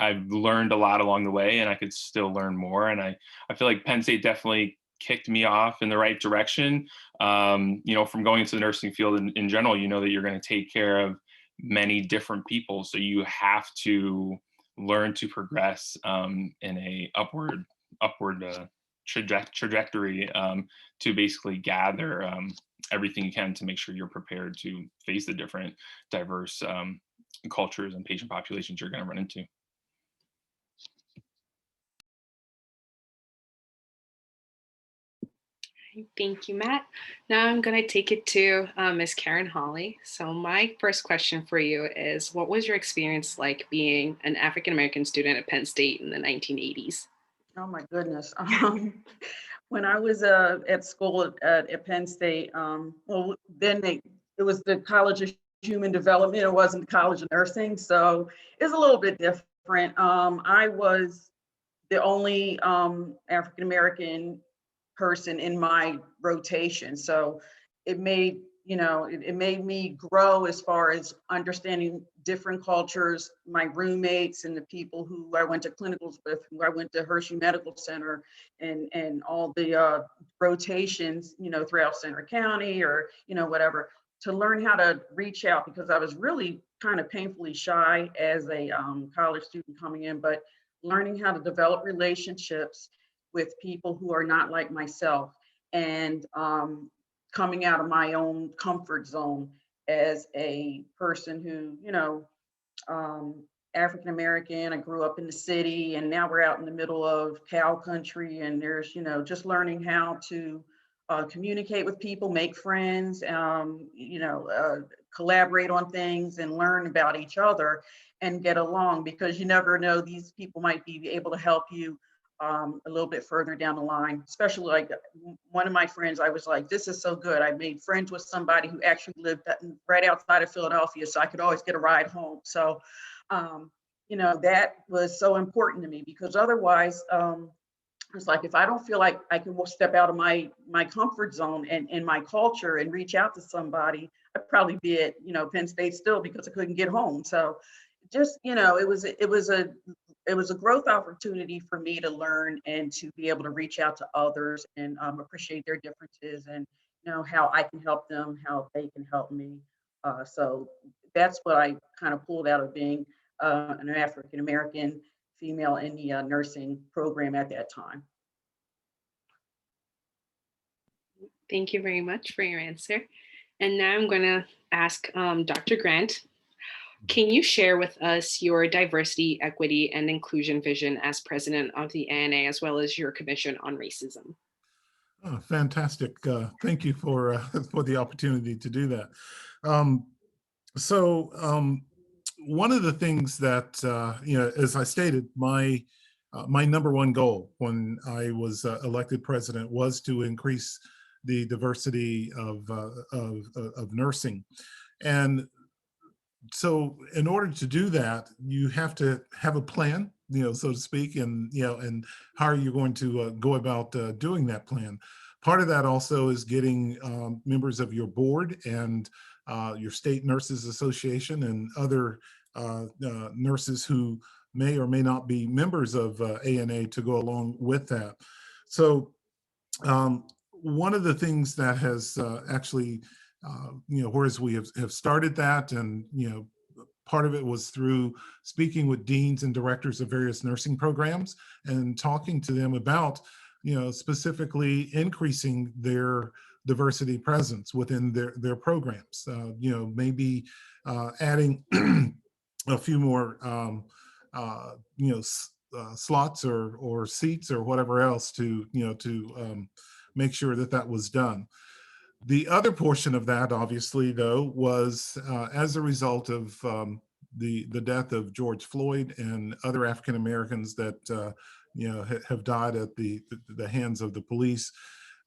I've learned a lot along the way, and I could still learn more. And I feel like Penn State definitely kicked me off in the right direction. From going into the nursing field in general, you know that you're going to take care of many different people. So you have to learn to progress in a upward trajectory to basically gather everything you can to make sure you're prepared to face the different diverse cultures and patient populations you're going to run into. Thank you, Matt. Now I'm going to take it to Ms. Karen Hawley. So my first question for you is, what was your experience like being an African-American student at Penn State in the 1980s? Oh my goodness. When I was at school at Penn State, well, then it was the College of Human Development. It wasn't the College of Nursing, so it's a little bit different. I was the only African-American person in my rotation, so it made it made me grow as far as understanding different cultures, my roommates and the people who I went to clinicals with, who I went to Hershey Medical Center, and all the rotations, throughout Sandra County, or whatever, to learn how to reach out, because I was really kind of painfully shy as a college student coming in, but learning how to develop relationships with people who are not like myself, and coming out of my own comfort zone as a person who, African-American. I grew up in the city, and now we're out in the middle of cow country, and there's, just learning how to communicate with people, make friends, collaborate on things and learn about each other and get along, because you never know, these people might be able to help you a little bit further down the line. Especially like one of my friends, I was like, this is so good. I made friends with somebody who actually lived right outside of Philadelphia, so I could always get a ride home. So, that was so important to me, because otherwise, it's like, if I don't feel like I can step out of my comfort zone and my culture and reach out to somebody, I'd probably be at, Penn State still, because I couldn't get home. So just, it was a growth opportunity for me to learn and to be able to reach out to others and appreciate their differences, and how I can help them, how they can help me. So that's what I kind of pulled out of being an African-American female in the nursing program at that time. Thank you very much for your answer. And now I'm going to ask Dr. Grant. Can you share with us your diversity, equity, and inclusion vision as president of the ANA, as well as your commission on racism? Oh, fantastic. Thank you for the opportunity to do that. One of the things that, as I stated, my number one goal when I was elected president was to increase the diversity of nursing. And so in order to do that, you have to have a plan, so to speak, and, and how are you going to go about doing that plan? Part of that also is getting members of your board and your state nurses association and other nurses who may or may not be members of ANA to go along with that. So one of the things that has actually whereas we have started that, and part of it was through speaking with deans and directors of various nursing programs and talking to them about specifically increasing their diversity presence within their programs. Maybe adding a few more slots or seats or whatever else to make sure that was done. The other portion of that, obviously, though, was as a result of the death of George Floyd and other African Americans that have died at the hands of the police.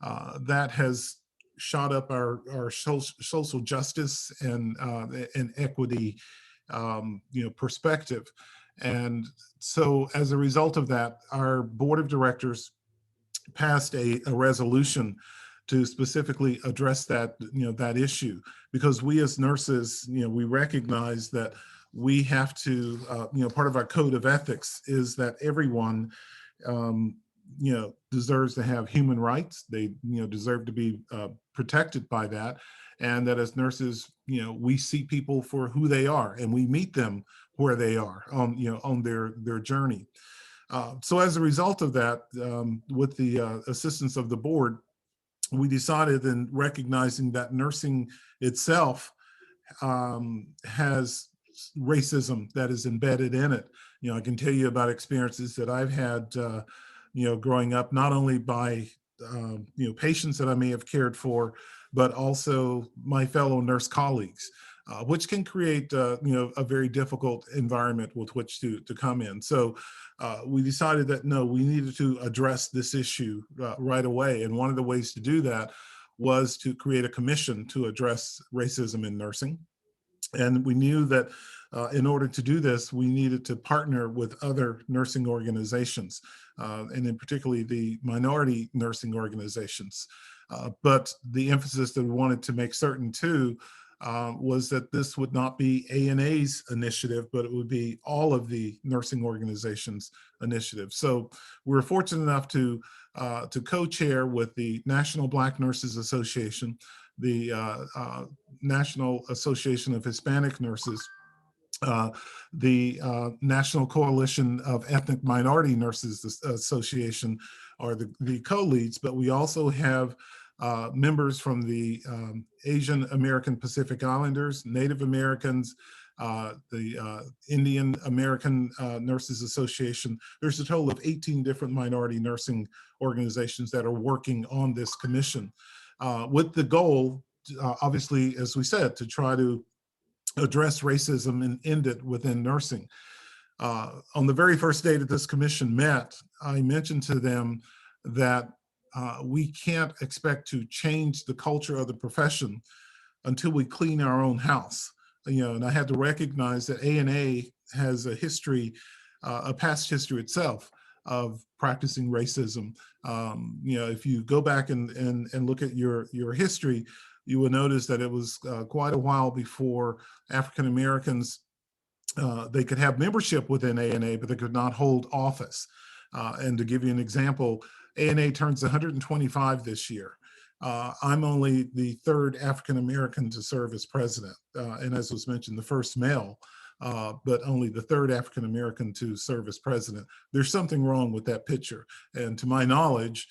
That has shot up our social justice and equity perspective. And so, as a result of that, our board of directors passed a resolution to specifically address that, that issue, because we as nurses, we recognize that we have to, part of our code of ethics is that everyone deserves to have human rights. They, deserve to be protected by that. And that as nurses, we see people for who they are, and we meet them where they are on their journey. So as a result of that, with the assistance of the board, we decided, in recognizing that nursing itself has racism that is embedded in it. I can tell you about experiences that I've had, growing up, not only by, patients that I may have cared for, but also my fellow nurse colleagues, which can create, a very difficult environment with which to come in. So we decided that, no, we needed to address this issue right away. And one of the ways to do that was to create a commission to address racism in nursing. And we knew that in order to do this, we needed to partner with other nursing organizations, and in particularly the minority nursing organizations. But the emphasis that we wanted to make certain too was that this would not be ANA's initiative, but it would be all of the nursing organizations' initiative. So we're fortunate enough to co-chair with the National Black Nurses Association, the National Association of Hispanic Nurses, the National Coalition of Ethnic Minority Nurses Association are the co-leads, but we also have members from the Asian American Pacific Islanders, Native Americans, the Indian American Nurses Association. There's a total of 18 different minority nursing organizations that are working on this commission with the goal, obviously, as we said, to try to address racism and end it within nursing. On the very first day that this commission met, I mentioned to them that we can't expect to change the culture of the profession until we clean our own house. And I had to recognize that ANA has a history, a past history itself of practicing racism. If you go back and look at your history, you will notice that it was quite a while before African Americans, they could have membership within ANA, but they could not hold office. And to give you an example, ANA turns 125 this year. I'm only the third African American to serve as president, and as was mentioned, the first male, but only the third African American to serve as president. There's something wrong with that picture, and to my knowledge,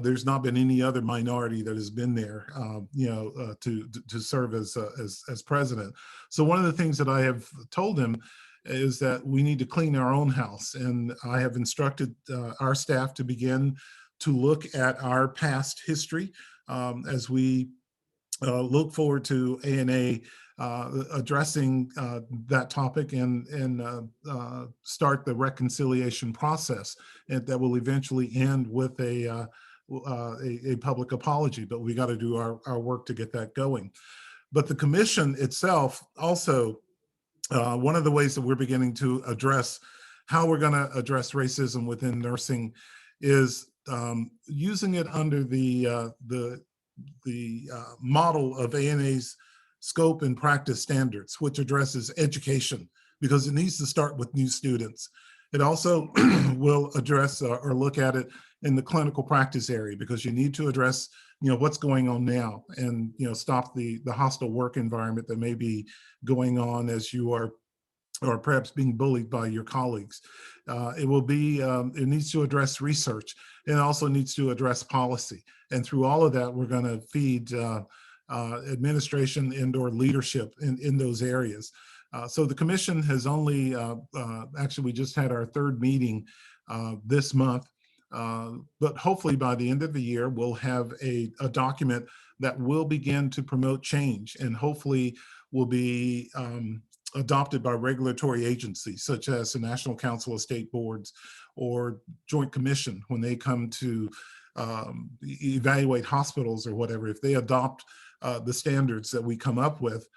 there's not been any other minority that has been there, to serve as president. So one of the things that I have told him is that we need to clean our own house, and I have instructed our staff to begin to look at our past history as we look forward to ANA addressing that topic and start the reconciliation process, and that will eventually end with a public apology. But we got to do our work to get that going. But the commission itself also, one of the ways that we're beginning to address how we're going to address racism within nursing is using it under the model of ANA's scope and practice standards, which addresses education, because it needs to start with new students. It also will address or look at it in the clinical practice area, because you need to address what's going on now, and stop the hostile work environment that may be going on as you are, or perhaps being bullied by your colleagues. It needs to address research, and also needs to address policy. And through all of that, we're going to feed administration and/or leadership in those areas. So the commission has only, actually, we just had our third meeting this month, but hopefully by the end of the year, we'll have a document that will begin to promote change, and hopefully will be adopted by regulatory agencies such as the National Council of State Boards or Joint Commission when they come to evaluate hospitals or whatever. If they adopt the standards that we come up with,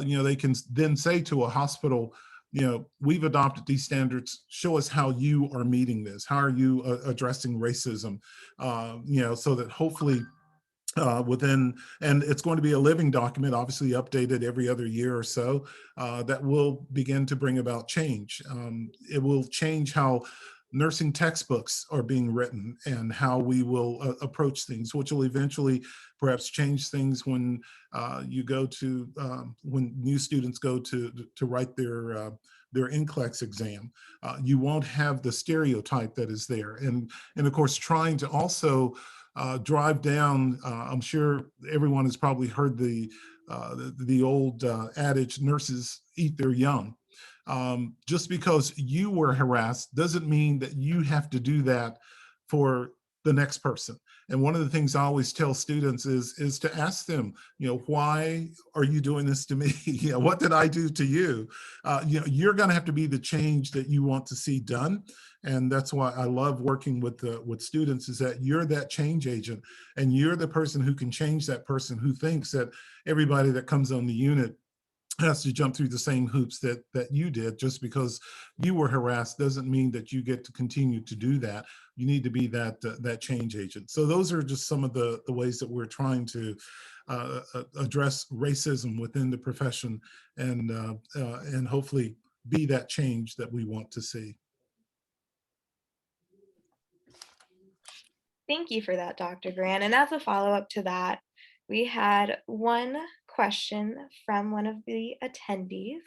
they can then say to a hospital, we've adopted these standards, show us how you are meeting this. How are you addressing racism? So that hopefully and it's going to be a living document, obviously updated every other year or so, that will begin to bring about change. It will change how nursing textbooks are being written and how we will approach things, which will eventually perhaps change things when you go to, when new students go to write their NCLEX exam. You won't have the stereotype that is there. And of course, trying to also drive down, I'm sure everyone has probably heard the old adage, nurses eat their young. Just because you were harassed doesn't mean that you have to do that for the next person. And one of the things I always tell students is to ask them, why are you doing this to me? What did I do to you? You're going to have to be the change that you want to see done. And that's why I love working with students, is that you're that change agent, and you're the person who can change that person who thinks that everybody that comes on the unit has to jump through the same hoops that you did. Just because you were harassed doesn't mean that you get to continue to do that. You need to be that change agent. So those are just some of the ways that we're trying to address racism within the profession, and hopefully be that change that we want to see. Thank you for that, Dr. Grant. And as a follow-up to that, we had one question from one of the attendees.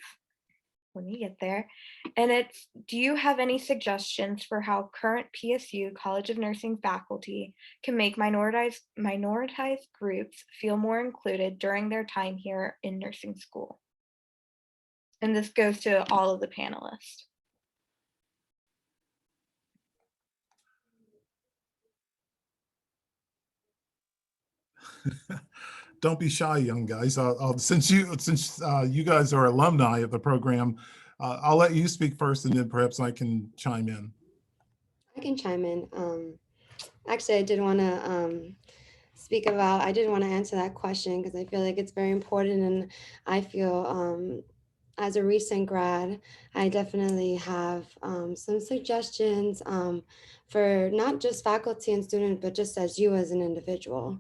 When you get there, and it's, do you have any suggestions for how current PSU College of Nursing faculty can make minoritized groups feel more included during their time here in nursing school? And this goes to all of the panelists. Don't be shy, young guys. Since you guys are alumni of the program, I'll let you speak first, and then perhaps I can chime in. I can chime in. Actually, I did want to I did want to answer that question because I feel like it's very important, and I feel as a recent grad, I definitely have some suggestions for not just faculty and students, but just as you as an individual.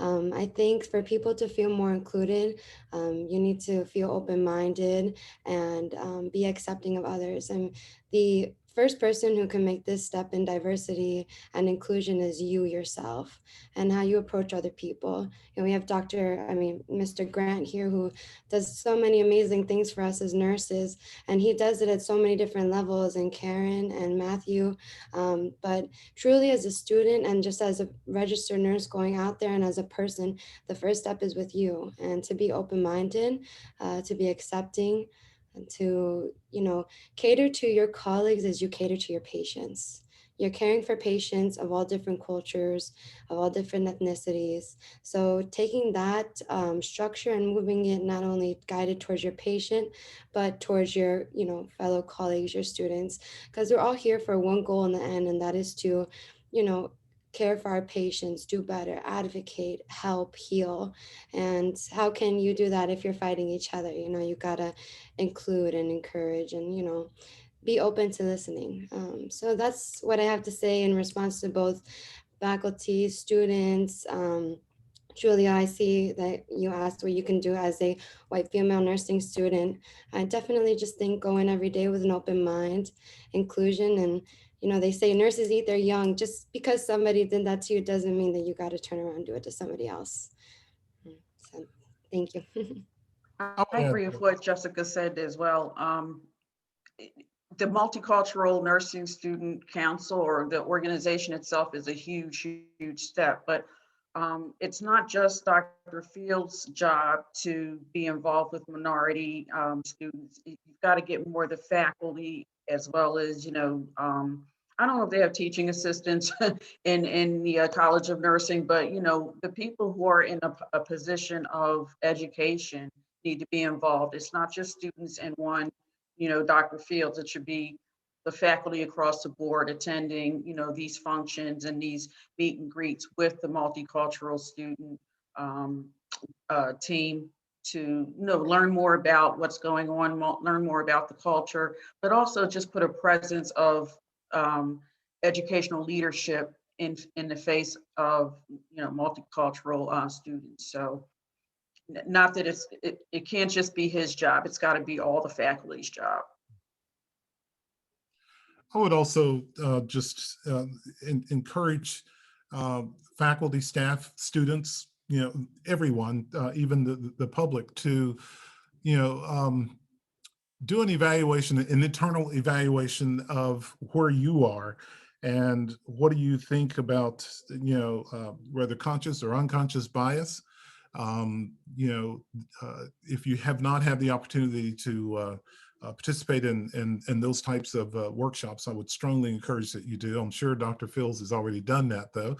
I think for people to feel more included, you need to feel open-minded and be accepting of others. And the first person who can make this step in diversity and inclusion is you yourself, and how you approach other people. And we have Mr. Grant here, who does so many amazing things for us as nurses, and he does it at so many different levels, and Karen and Matthew. But truly, as a student and just as a registered nurse going out there and as a person, the first step is with you, and to be open-minded, to be accepting, and to, cater to your colleagues as you cater to your patients. You're caring for patients of all different cultures, of all different ethnicities. So taking that structure and moving it not only guided towards your patient, but towards your, fellow colleagues, your students, because we're all here for one goal in the end, and that is to, care for our patients, do better, advocate, help, heal. And how can you do that if you're fighting each other? You gotta include and encourage and, be open to listening. So that's what I have to say in response to both faculty, students. Julia, I see that you asked what you can do as a white female nursing student. I definitely just think go in every day with an open mind, inclusion, and they say nurses eat their young. Just because somebody did that to you doesn't mean that you got to turn around and do it to somebody else. So thank you. I agree with what Jessica said as well. The Multicultural Nursing Student Council, or the organization itself, is a huge, huge step, but it's not just Dr. Fields' job to be involved with minority students. You've got to get more of the faculty, as well as, I don't know if they have teaching assistants in the College of Nursing, but, the people who are in a position of education need to be involved. It's not just students and one, Dr. Fields. It should be the faculty across the board attending, these functions and these meet and greets with the multicultural student team to learn more about what's going on, learn more about the culture, but also just put a presence of educational leadership in the face of multicultural students. So not that it can't just be his job, it's got to be all the faculty's job. I would also just encourage faculty, staff, students, everyone, even the public, to, do an evaluation, an internal evaluation of where you are and what do you think about, whether conscious or unconscious bias. If you have not had the opportunity to participate in those types of workshops, I would strongly encourage that you do. I'm sure Dr. Fields has already done that, though.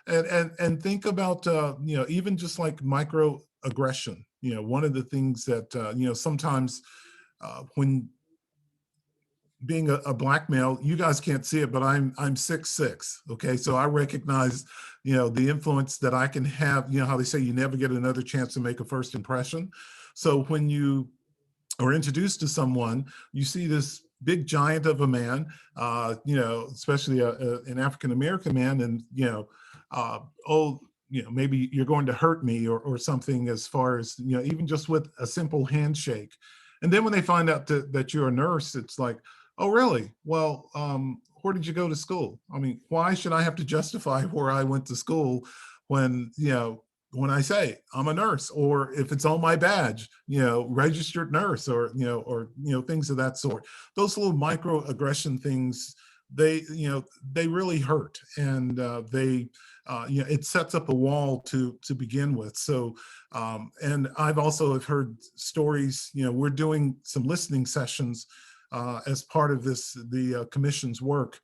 And think about even just like microaggression. One of the things that sometimes when being a black male, you guys can't see it, but I'm 6'6". Okay, so I recognize the influence that I can have. How they say you never get another chance to make a first impression. So when you are introduced to someone, you see this big giant of a man, especially an African-American man, and maybe you're going to hurt me or something, as far as, even just with a simple handshake. And then when they find out that you're a nurse, it's like, oh, really? Well, where did you go to school? I mean, why should I have to justify where I went to school when I say I'm a nurse, or if it's on my badge, registered nurse, or things of that sort. Those little microaggression things, they really hurt, and it sets up a wall to begin with. So, and I've also have heard stories. We're doing some listening sessions as part of the commission's work,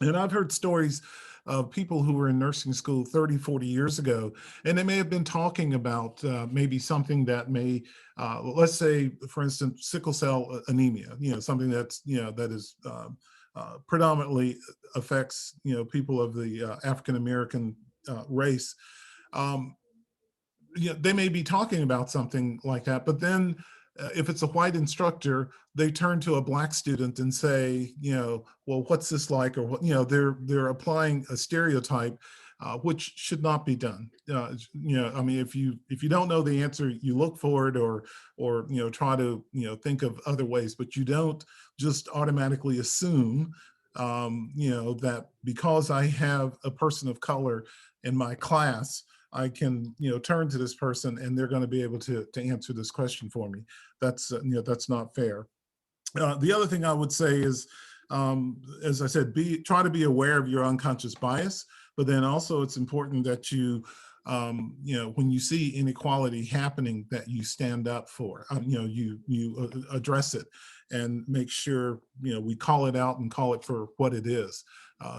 and I've heard stories of people who were in nursing school 30, 40 years ago, and they may have been talking about maybe something that may, let's say, for instance, sickle cell anemia, something that's, that is predominantly affects, people of the African-American race. They may be talking about something like that, but then if it's a white instructor, they turn to a black student and say, well, what's this like? Or what, they're applying a stereotype, which should not be done. I mean, if you don't know the answer, you look for it, or try to think of other ways, but you don't just automatically assume that because I have a person of color in my class, I can, turn to this person and they're going to be able to answer this question for me. That's, that's not fair. The other thing I would say is, as I said, try to be aware of your unconscious bias, but then also it's important that you, when you see inequality happening, that you stand up for, you address it and make sure, we call it out and call it for what it is,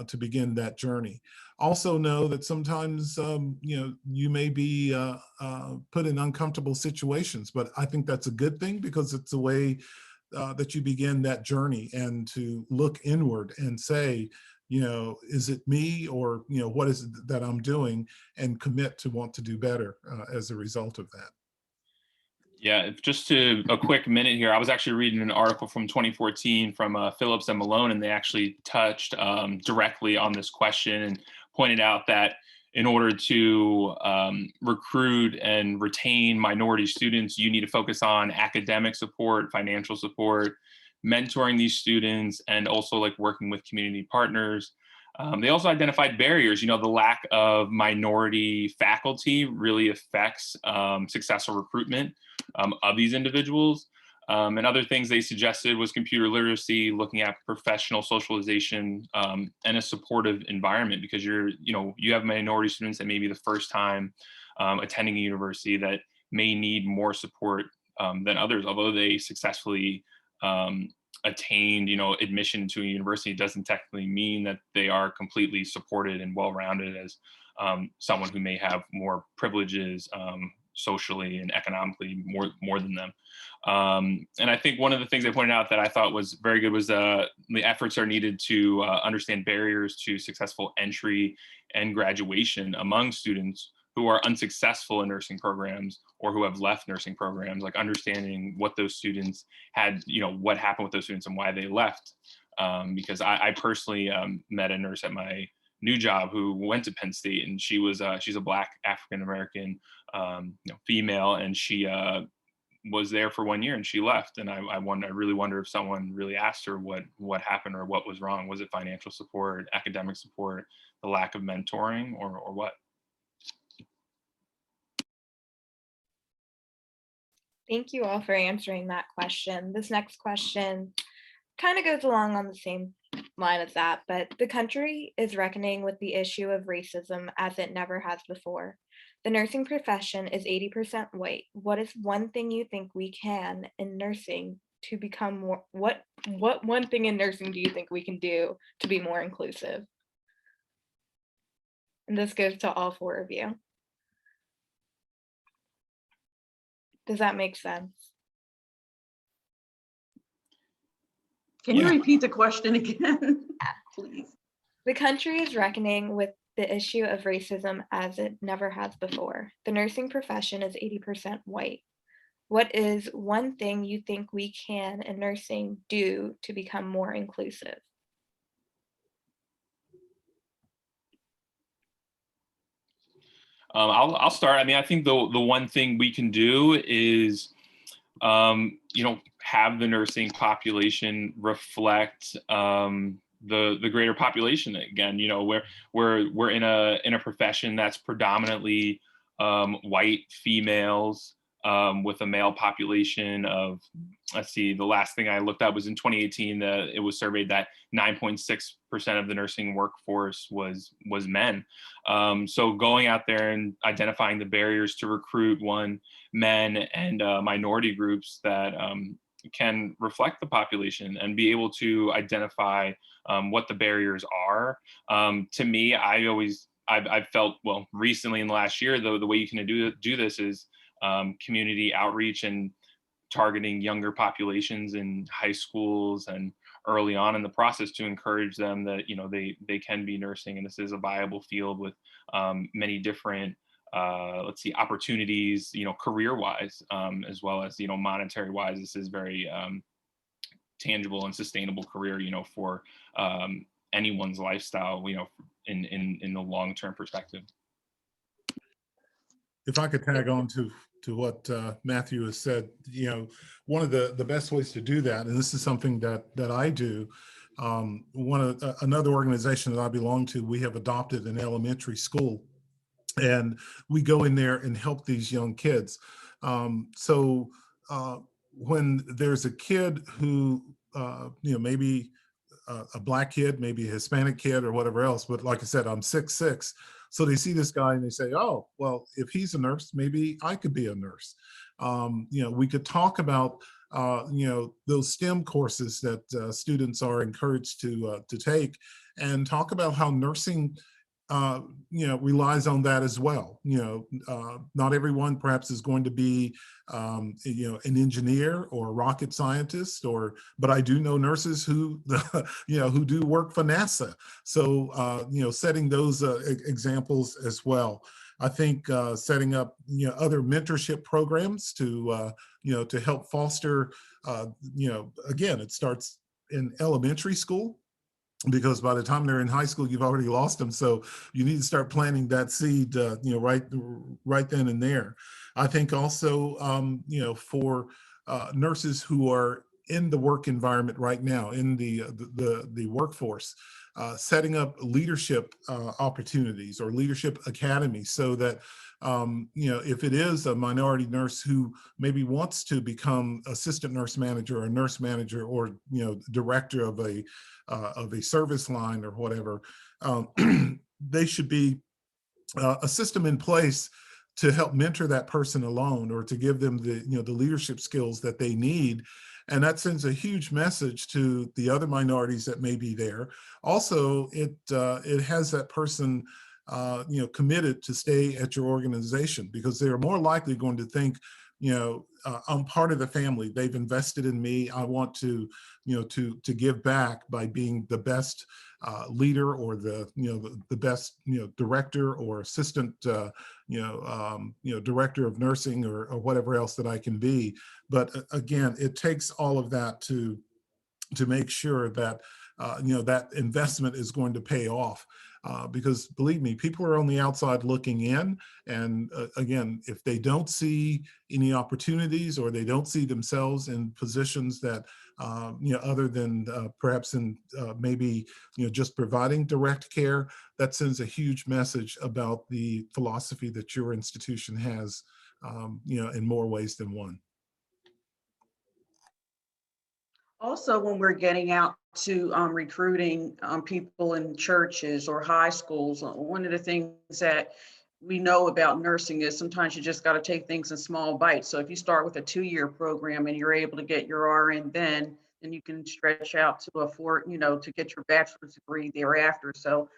to begin that journey. Also know that sometimes, you may be put in uncomfortable situations, but I think that's a good thing, because it's a way that you begin that journey, and to look inward and say, is it me, or, what is it that I'm doing, and commit to want to do better as a result of that. Yeah, just to a quick minute here, I was actually reading an article from 2014 from Phillips and Malone, and they actually touched directly on this question and pointed out that in order to recruit and retain minority students, you need to focus on academic support, financial support, mentoring these students, and also like working with community partners. They also identified barriers. The lack of minority faculty really affects successful recruitment of these individuals. And other things they suggested was computer literacy, looking at professional socialization, and a supportive environment, because you have minority students that may be the first time attending a university that may need more support than others. Although they successfully attained, admission to a university, doesn't technically mean that they are completely supported and well-rounded as someone who may have more privileges socially and economically more than them. And I think one of the things they pointed out that I thought was very good was the efforts are needed to understand barriers to successful entry and graduation among students who are unsuccessful in nursing programs or who have left nursing programs, like understanding what those students had, what happened with those students and why they left. Because I personally met a nurse at my new job who went to Penn State, and she's a Black African-American female, and she was there for 1 year and she left. And I really wonder if someone really asked her what happened or what was wrong. Was it financial support, academic support, the lack of mentoring, or what? Thank you all for answering that question. This next question kind of goes along on the same line as that, but the country is reckoning with the issue of racism as it never has before. The nursing profession is 80% white. What is one thing you think we can in nursing to become more, what one thing in nursing do you think we can do to be more inclusive? And this goes to all four of you. Does that make sense? Can you repeat the question again, please? The country is reckoning with the issue of racism as it never has before. The nursing profession is 80% white. What is one thing you think we can in nursing do to become more inclusive? I'll start. I mean, I think the one thing we can do is, have the nursing population reflect the greater population. Again, we're in a profession that's predominantly white females, with a male population of, let's see, the last thing I looked at was in 2018, it was surveyed that 9.6% of the nursing workforce was men. So going out there and identifying the barriers to recruit men and minority groups that can reflect the population and be able to identify what the barriers are. To me, I've felt, well, recently in the last year, though, the way you can do this is community outreach and targeting younger populations in high schools and early on in the process to encourage them that they can be nursing, and this is a viable field with many different opportunities, career-wise, as well as monetary-wise. This is very tangible and sustainable career, for anyone's lifestyle, in the long-term perspective. If I could tag on to what Matthew has said, one of the best ways to do that, and this is something that I do, another organization that I belong to, we have adopted an elementary school, and we go in there and help these young kids. So when there's a kid who, maybe a Black kid, maybe a Hispanic kid or whatever else, but like I said, I'm 6'6". So they see this guy and they say, oh, well, if he's a nurse, maybe I could be a nurse. We could talk about, those STEM courses that students are encouraged to take, and talk about how nursing, relies on that as well. Not everyone perhaps is going to be, an engineer or a rocket scientist, but I do know nurses who, who do work for NASA. So, setting those examples as well. I think setting up, other mentorship programs to help foster, again, it starts in elementary school, because by the time they're in high school, you've already lost them. So you need to start planting that seed, right then and there. I think also, for nurses who are in the work environment right now, in the workforce, setting up leadership opportunities or leadership academies, so that if it is a minority nurse who maybe wants to become assistant nurse manager or nurse manager, or director of a service line or whatever, they should be a system in place to help mentor that person along, or to give them the leadership skills that they need. And that sends a huge message to the other minorities that may be there. Also, it has that person committed to stay at your organization, because they're more likely going to think, I'm part of the family. They've invested in me. I want to give back by being the best leader, or the best director or assistant director of nursing, or whatever else that I can be. But again, it takes all of that to make sure that that investment is going to pay off. Because believe me, people are on the outside looking in. And again, if they don't see any opportunities or they don't see themselves in positions that, other than perhaps in maybe, just providing direct care, that sends a huge message about the philosophy that your institution has, in more ways than one. Also, when we're getting out to recruiting people in churches or high schools, one of the things that we know about nursing is sometimes you just got to take things in small bites. So if you start with a 2-year program and you're able to get your RN then you can stretch out to a 4, to get your bachelor's degree thereafter. So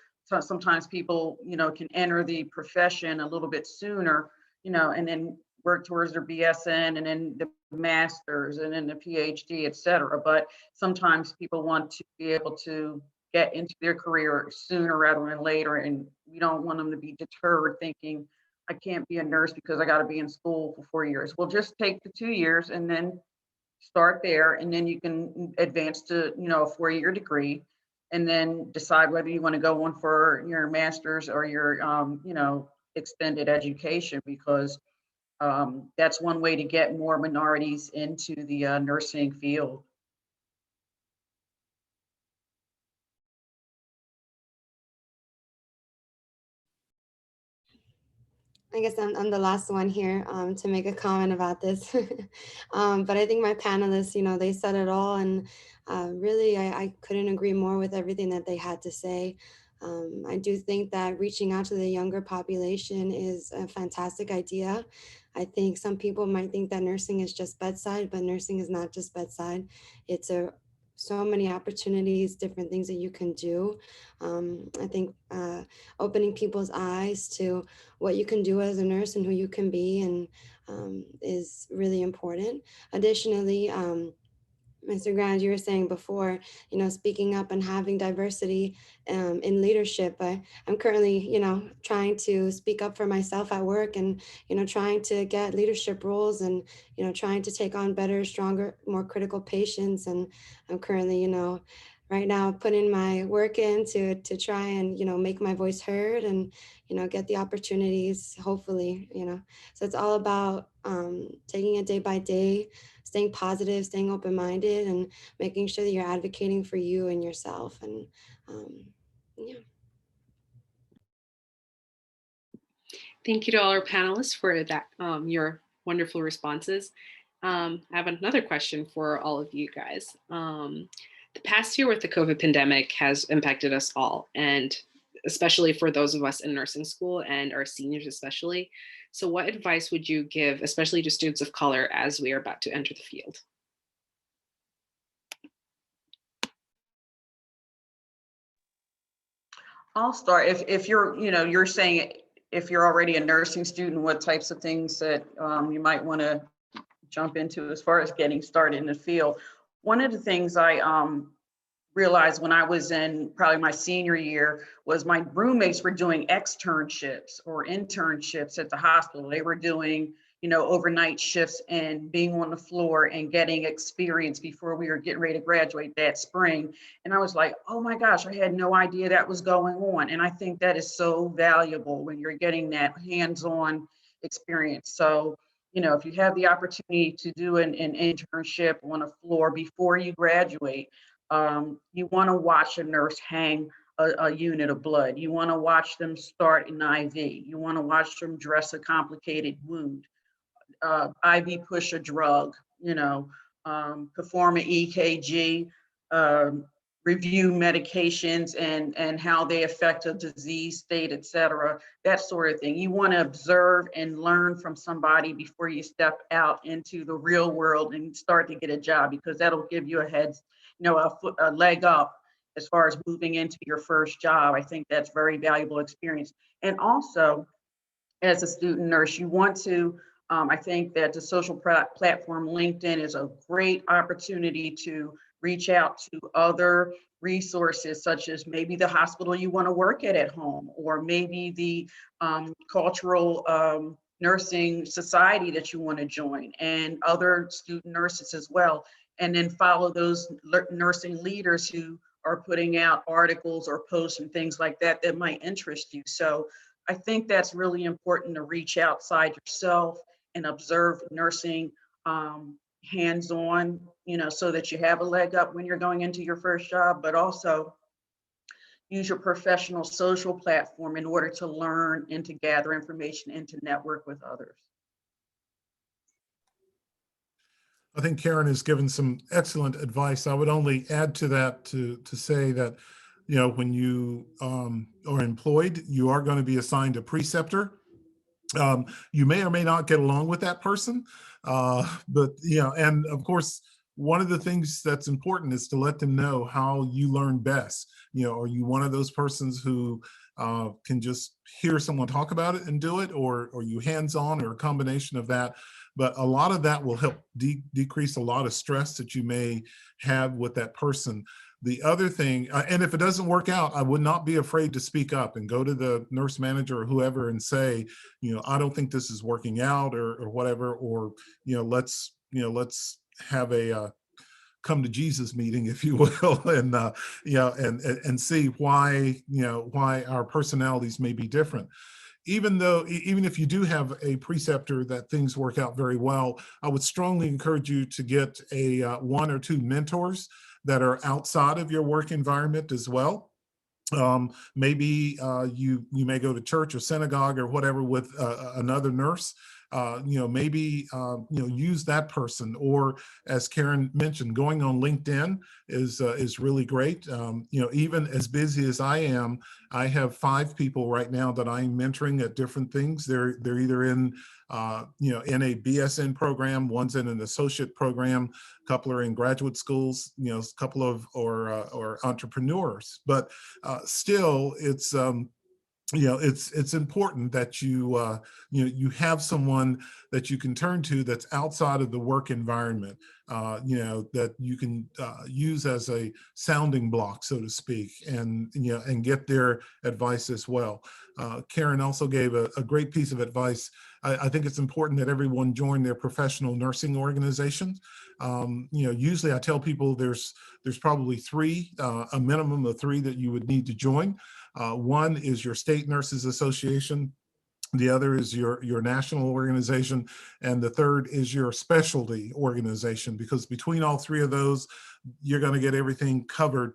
sometimes people, can enter the profession a little bit sooner, and then work towards their BSN and then the master's and then the PhD, et cetera. But sometimes people want to be able to get into their career sooner rather than later. And we don't want them to be deterred thinking, I can't be a nurse because I got to be in school for 4 years. Well, just take the 2 years and then start there. And then you can advance to, a 4-year degree and then decide whether you want to go on for your master's or your, extended education, because that's one way to get more minorities into the nursing field. I guess I'm the last one here to make a comment about this. But I think my panelists, they said it all. And really, I couldn't agree more with everything that they had to say. I do think that reaching out to the younger population is a fantastic idea. I think some people might think that nursing is just bedside, but nursing is not just bedside. It's so many opportunities, different things that you can do. I think opening people's eyes to what you can do as a nurse and who you can be and is really important. Additionally, Mr. Grand, you were saying before, speaking up and having diversity in leadership. I'm currently, trying to speak up for myself at work and, trying to get leadership roles and, trying to take on better, stronger, more critical patients. And I'm currently, right now putting my work in to try and, make my voice heard and, get the opportunities, hopefully, So it's all about taking it day by day, staying positive, staying open-minded, and making sure that you're advocating for you and yourself. And yeah. Thank you to all our panelists for that, your wonderful responses. I have another question for all of you guys. The past year with the COVID pandemic has impacted us all, and especially for those of us in nursing school and our seniors especially. So what advice would you give, especially to students of color as we are about to enter the field? I'll start. If you're, you're saying if you're already a nursing student, what types of things that you might want to jump into as far as getting started in the field. One of the things I realized when I was in probably my senior year was my roommates were doing externships or internships at the hospital. They were doing, overnight shifts and being on the floor and getting experience before we were getting ready to graduate that spring. And I was like, oh my gosh, I had no idea that was going on. And I think that is so valuable when you're getting that hands-on experience. So, if you have the opportunity to do an internship on a floor before you graduate, you want to watch a nurse hang a unit of blood. You want to watch them start an IV. You want to watch them dress a complicated wound, IV push a drug, perform an EKG, review medications and how they affect a disease state, et cetera, that sort of thing. You want to observe and learn from somebody before you step out into the real world and start to get a job, because that'll give you a leg up as far as moving into your first job. I think that's very valuable experience. And also, as a student nurse, you want to, I think that the social platform LinkedIn is a great opportunity to reach out to other resources, such as maybe the hospital you want to work at home, or maybe the cultural nursing society that you want to join, and other student nurses as well. And then follow those nursing leaders who are putting out articles or posts and things like that that might interest you. So I think that's really important to reach outside yourself and observe nursing hands-on, so that you have a leg up when you're going into your first job, but also use your professional social platform in order to learn and to gather information and to network with others. I think Karen has given some excellent advice. I would only add to that to say that, when you are employed, you are going to be assigned a preceptor. You may or may not get along with that person, but and of course, one of the things that's important is to let them know how you learn best. Are you one of those persons who can just hear someone talk about it and do it, or are you hands-on, or a combination of that? But a lot of that will help decrease a lot of stress that you may have with that person. The other thing, and if it doesn't work out, I would not be afraid to speak up and go to the nurse manager or whoever and say, I don't think this is working out, or whatever, or let's have a come to Jesus meeting, if you will, and and see why why our personalities may be different. Even if you do have a preceptor that things work out very well, I would strongly encourage you to get a one or two mentors that are outside of your work environment as well. Maybe you may go to church or synagogue or whatever with another nurse. Maybe use that person, or as Karen mentioned, going on LinkedIn is really great. Even as busy as I am, I have 5 people right now that I'm mentoring at different things. They're either in in a BSN program, one's in an associate program, a couple are in graduate schools, a couple of or entrepreneurs. But still, it's it's important that you you have someone that you can turn to that's outside of the work environment, that you can use as a sounding block, so to speak, and and get their advice as well. Karen also gave a great piece of advice. I think it's important that everyone join their professional nursing organizations. Usually I tell people there's probably 3, a minimum of 3 that you would need to join. One is your state nurses association. The other is your national organization, and the third is your specialty organization, because between all 3 of those, you're going to get everything covered,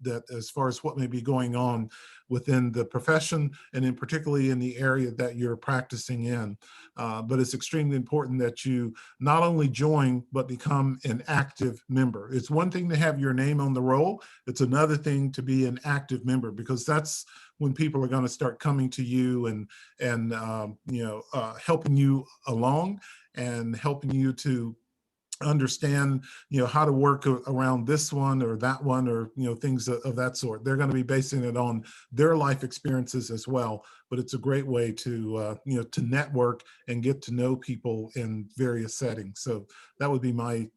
that as far as what may be going on within the profession, and in particularly in the area that you're practicing in. But it's extremely important that you not only join, but become an active member. It's one thing to have your name on the roll. It's another thing to be an active member, because that's when people are going to start coming to you and helping you along and helping you to understand how to work around this one or that one, or things of that sort. They're going to be basing it on their life experiences as well, but it's a great way to to network and get to know people in various settings. So that would be my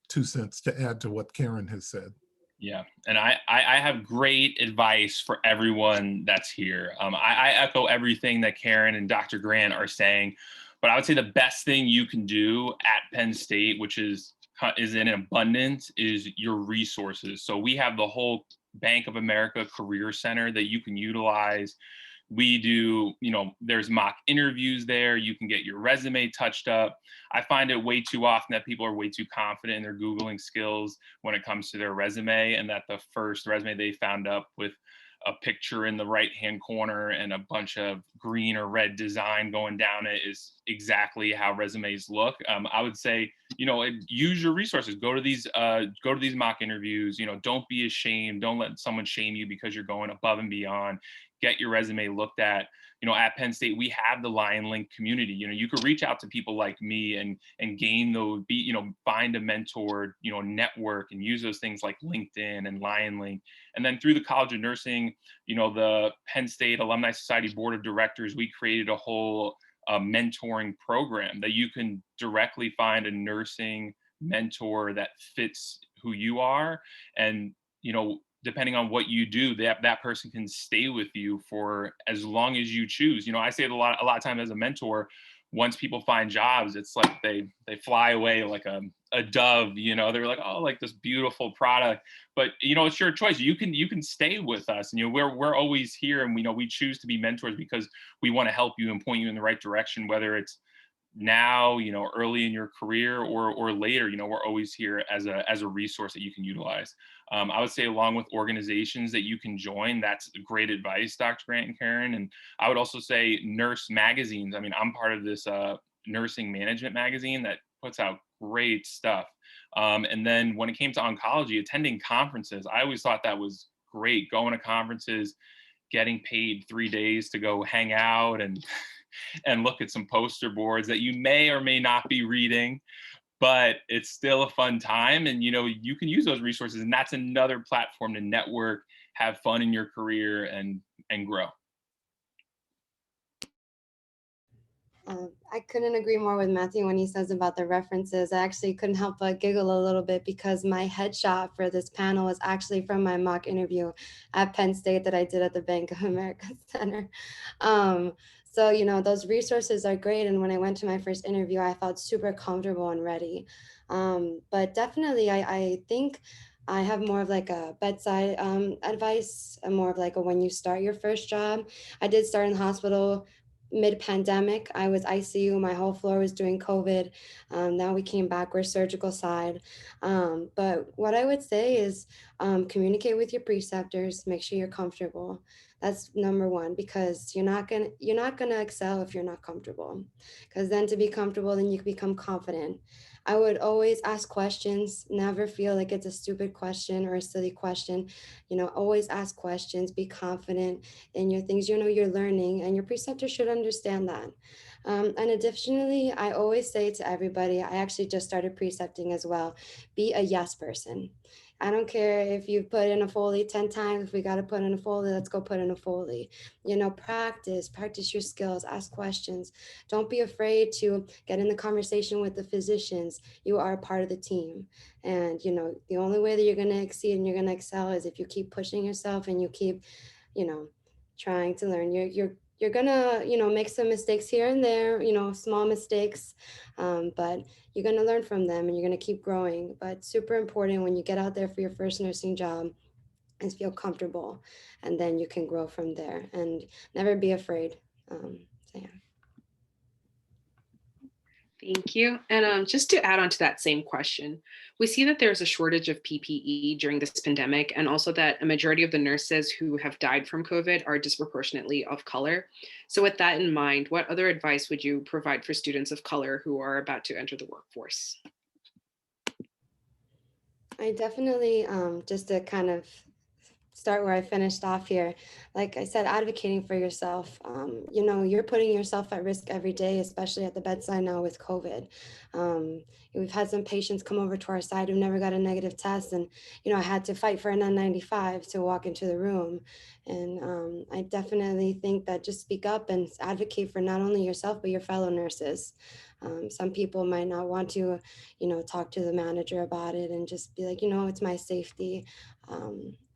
2 cents to add to what Karen has said. Yeah, and I have great advice for everyone that's here. I echo everything that Karen and Dr. Grant are saying, but I would say the best thing you can do at Penn State, which is in abundance, is your resources. So we have the whole Bank of America Career Center that you can utilize. We do, there's mock interviews there. You can get your resume touched up. I find it way too often that people are way too confident in their Googling skills when it comes to their resume, and that the first resume they found up with a picture in the right-hand corner and a bunch of green or red design going down it is exactly how resumes look. I would say, use your resources. Go to these mock interviews. Don't be ashamed. Don't let someone shame you because you're going above and beyond. Get your resume looked at. At Penn State, we have the Lion Link community. You could reach out to people like me and gain those, find a mentor, network, and use those things like LinkedIn and Lion Link. And then through the College of Nursing, the Penn State Alumni Society Board of Directors, we created a whole mentoring program that you can directly find a nursing mentor that fits who you are. And, depending on what you do, that person can stay with you for as long as you choose. I say it a lot of times as a mentor, once people find jobs, it's like they fly away like a dove, you know, they're like, oh, like this beautiful product, but you know, it's your choice. You can stay with us, and you know, we're always here, and we know we choose to be mentors because we want to help you and point you in the right direction, whether it's now, you know, early in your career or later. You know, we're always here as a resource that you can utilize. I would say, along with organizations that you can join, that's great advice, Dr. Grant and Karen. And I would also say nurse magazines. I mean, I'm part of this nursing management magazine that puts out great stuff. And then when it came to oncology, attending conferences, I always thought that was great. Going to conferences, getting paid 3 days to go hang out and look at some poster boards that you may or may not be reading, but it's still a fun time. And, you know, you can use those resources, and that's another platform to network, have fun in your career, and grow. I couldn't agree more with Matthew when he says about the references. I actually couldn't help but giggle a little bit because my headshot for this panel is actually from my mock interview at Penn State that I did at the Bank of America Center. So, you know, those resources are great. And when I went to my first interview, I felt super comfortable and ready. But definitely, I think I have more of like a bedside advice, and more of like a when you start your first job. I did start in the hospital mid-pandemic. I was ICU, my whole floor was doing COVID. Now we came back, we're surgical side. But what I would say is communicate with your preceptors, make sure you're comfortable. That's number one, because you're not gonna excel if you're not comfortable. Because then to be comfortable, then you can become confident. I would always ask questions, never feel like it's a stupid question or a silly question. You know, always ask questions, be confident in your things you know you're learning, and your preceptor should understand that. And additionally, I always say to everybody, I actually just started precepting as well, be a yes person. I don't care if you put in a Foley 10 times, if we got to put in a Foley, let's go put in a Foley. You know, practice your skills, ask questions. Don't be afraid to get in the conversation with the physicians. You are a part of the team. And, you know, the only way that you're going to exceed and you're going to excel is if you keep pushing yourself and you keep, you know, trying to learn. You're gonna, you know, make some mistakes here and there, you know, small mistakes, but you're gonna learn from them and you're gonna keep growing. But super important when you get out there for your first nursing job is feel comfortable, and then you can grow from there, and never be afraid. So yeah. Thank you. And just to add on to that same question, we see that there's a shortage of PPE during this pandemic, and also that a majority of the nurses who have died from COVID are disproportionately of color. So with that in mind, what other advice would you provide for students of color who are about to enter the workforce? I definitely, just to kind of start where I finished off here, like I said, advocating for yourself. You know, you're putting yourself at risk every day, especially at the bedside now with COVID. We've had some patients come over to our side who never got a negative test, and you know, I had to fight for an N95 to walk into the room. And I definitely think that just speak up and advocate for not only yourself but your fellow nurses. Some people might not want to, you know, talk to the manager about it and just be like, you know, it's my safety.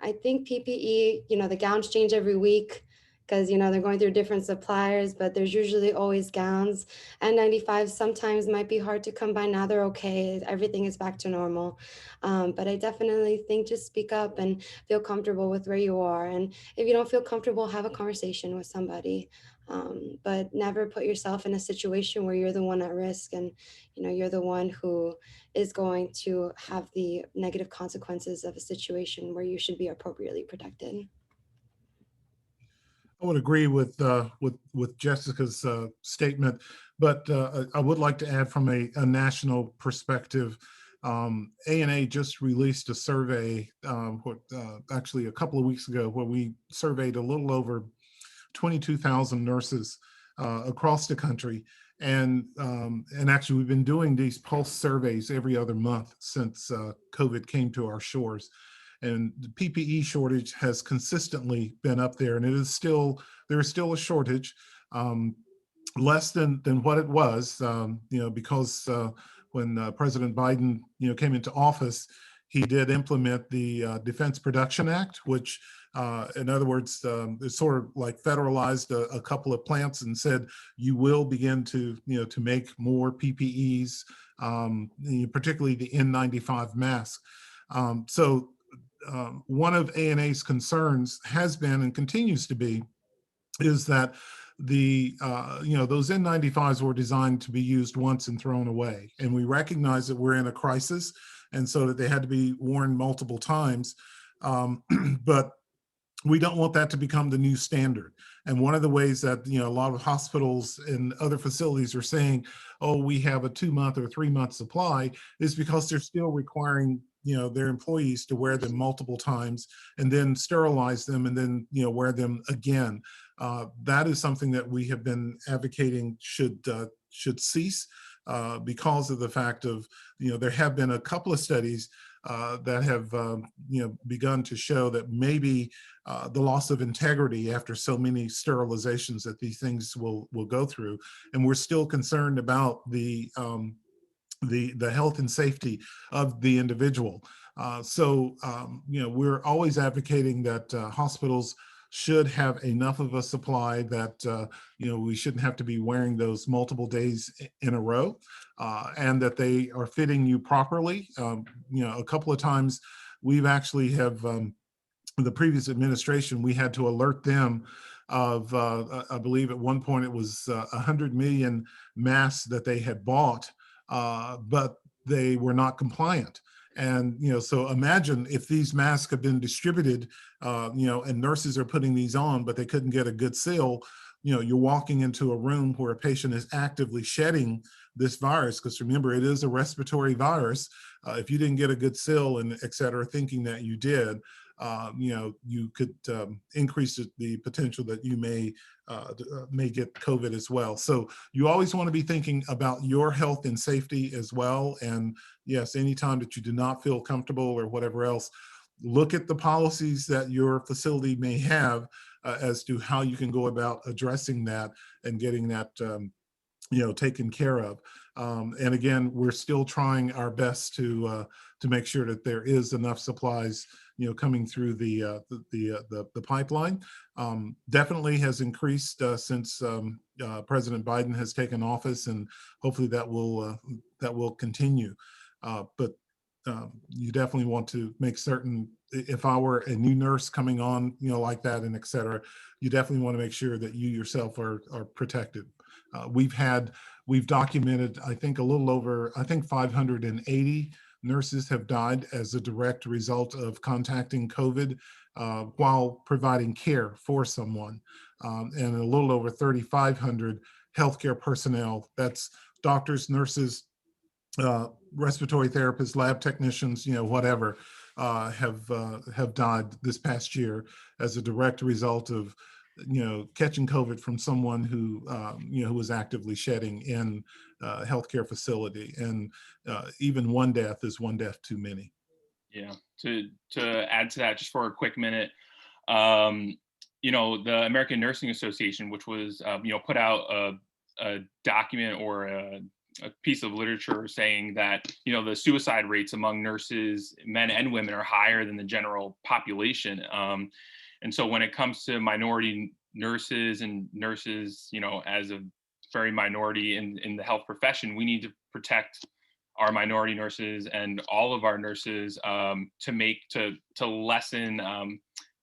I think PPE, you know, the gowns change every week because, you know, they're going through different suppliers, but there's usually always gowns. N95 sometimes might be hard to come by. Now they're okay. Everything is back to normal. But I definitely think just speak up and feel comfortable with where you are. And if you don't feel comfortable, have a conversation with somebody. But never put yourself in a situation where you're the one at risk and, you know, you're the one who is going to have the negative consequences of a situation where you should be appropriately protected. I would agree with Jessica's statement, but I would like to add from a national perspective. ANA just released a survey, actually a couple of weeks ago, where we surveyed a little over 22,000 nurses across the country. And actually, we've been doing these pulse surveys every other month since COVID came to our shores. And the PPE shortage has consistently been up there, and there is still a shortage, less than what it was, you know, because when President Biden, you know, came into office, he did implement the Defense Production Act, which in other words, it sort of like federalized a couple of plants and said, you will begin to, to make more PPEs, particularly the N95 mask. So one of ANA's concerns has been and continues to be is that the those N95s were designed to be used once and thrown away, and we recognize that we're in a crisis, and so that they had to be worn multiple times. But we don't want that to become the new standard. And one of the ways that a lot of hospitals and other facilities are saying, oh, we have a 2-month or 3-month supply, is because they're still requiring their employees to wear them multiple times and then sterilize them and then wear them again. That is something that we have been advocating should cease because of the fact of there have been a couple of studies that have begun to show that maybe the loss of integrity after so many sterilizations that these things will go through, and we're still concerned about the health and safety of the individual. So we're always advocating that hospitals should have enough of a supply that we shouldn't have to be wearing those multiple days in a row, and that they are fitting you properly. A couple of times we've actually have the previous administration, we had to alert them of I believe at one point it was 100 million masks that they had bought, but they were not compliant. And so imagine if these masks have been distributed, and nurses are putting these on, but they couldn't get a good seal. You're walking into a room where a patient is actively shedding this virus, because remember, it is a respiratory virus. If you didn't get a good seal and et cetera, thinking that you did, you could increase the potential that you may get COVID as well. So you always want to be thinking about your health and safety as well. And yes, anytime that you do not feel comfortable or whatever else, look at the policies that your facility may have as to how you can go about addressing that and getting that taken care of. And again, we're still trying our best to make sure that there is enough supplies coming through the pipeline. Definitely has increased since President Biden has taken office, and hopefully that will continue. But you definitely want to make certain, if I were a new nurse coming on, like that and et cetera, you definitely want to make sure that you yourself are protected. We've documented, I think, a little over, 580 nurses have died as a direct result of contacting COVID while providing care for someone. And a little over 3,500 healthcare personnel, that's doctors, nurses, respiratory therapists, lab technicians, whatever, have died this past year as a direct result of catching COVID from someone who who was actively shedding in a healthcare facility. And even one death is one death too many. Yeah. To add to that, just for a quick minute, the American Nursing Association, which was put out a document or a piece of literature saying that the suicide rates among nurses, men and women, are higher than the general population. And so when it comes to minority nurses and nurses, as a very minority in the health profession, we need to protect our minority nurses and all of our nurses to lessen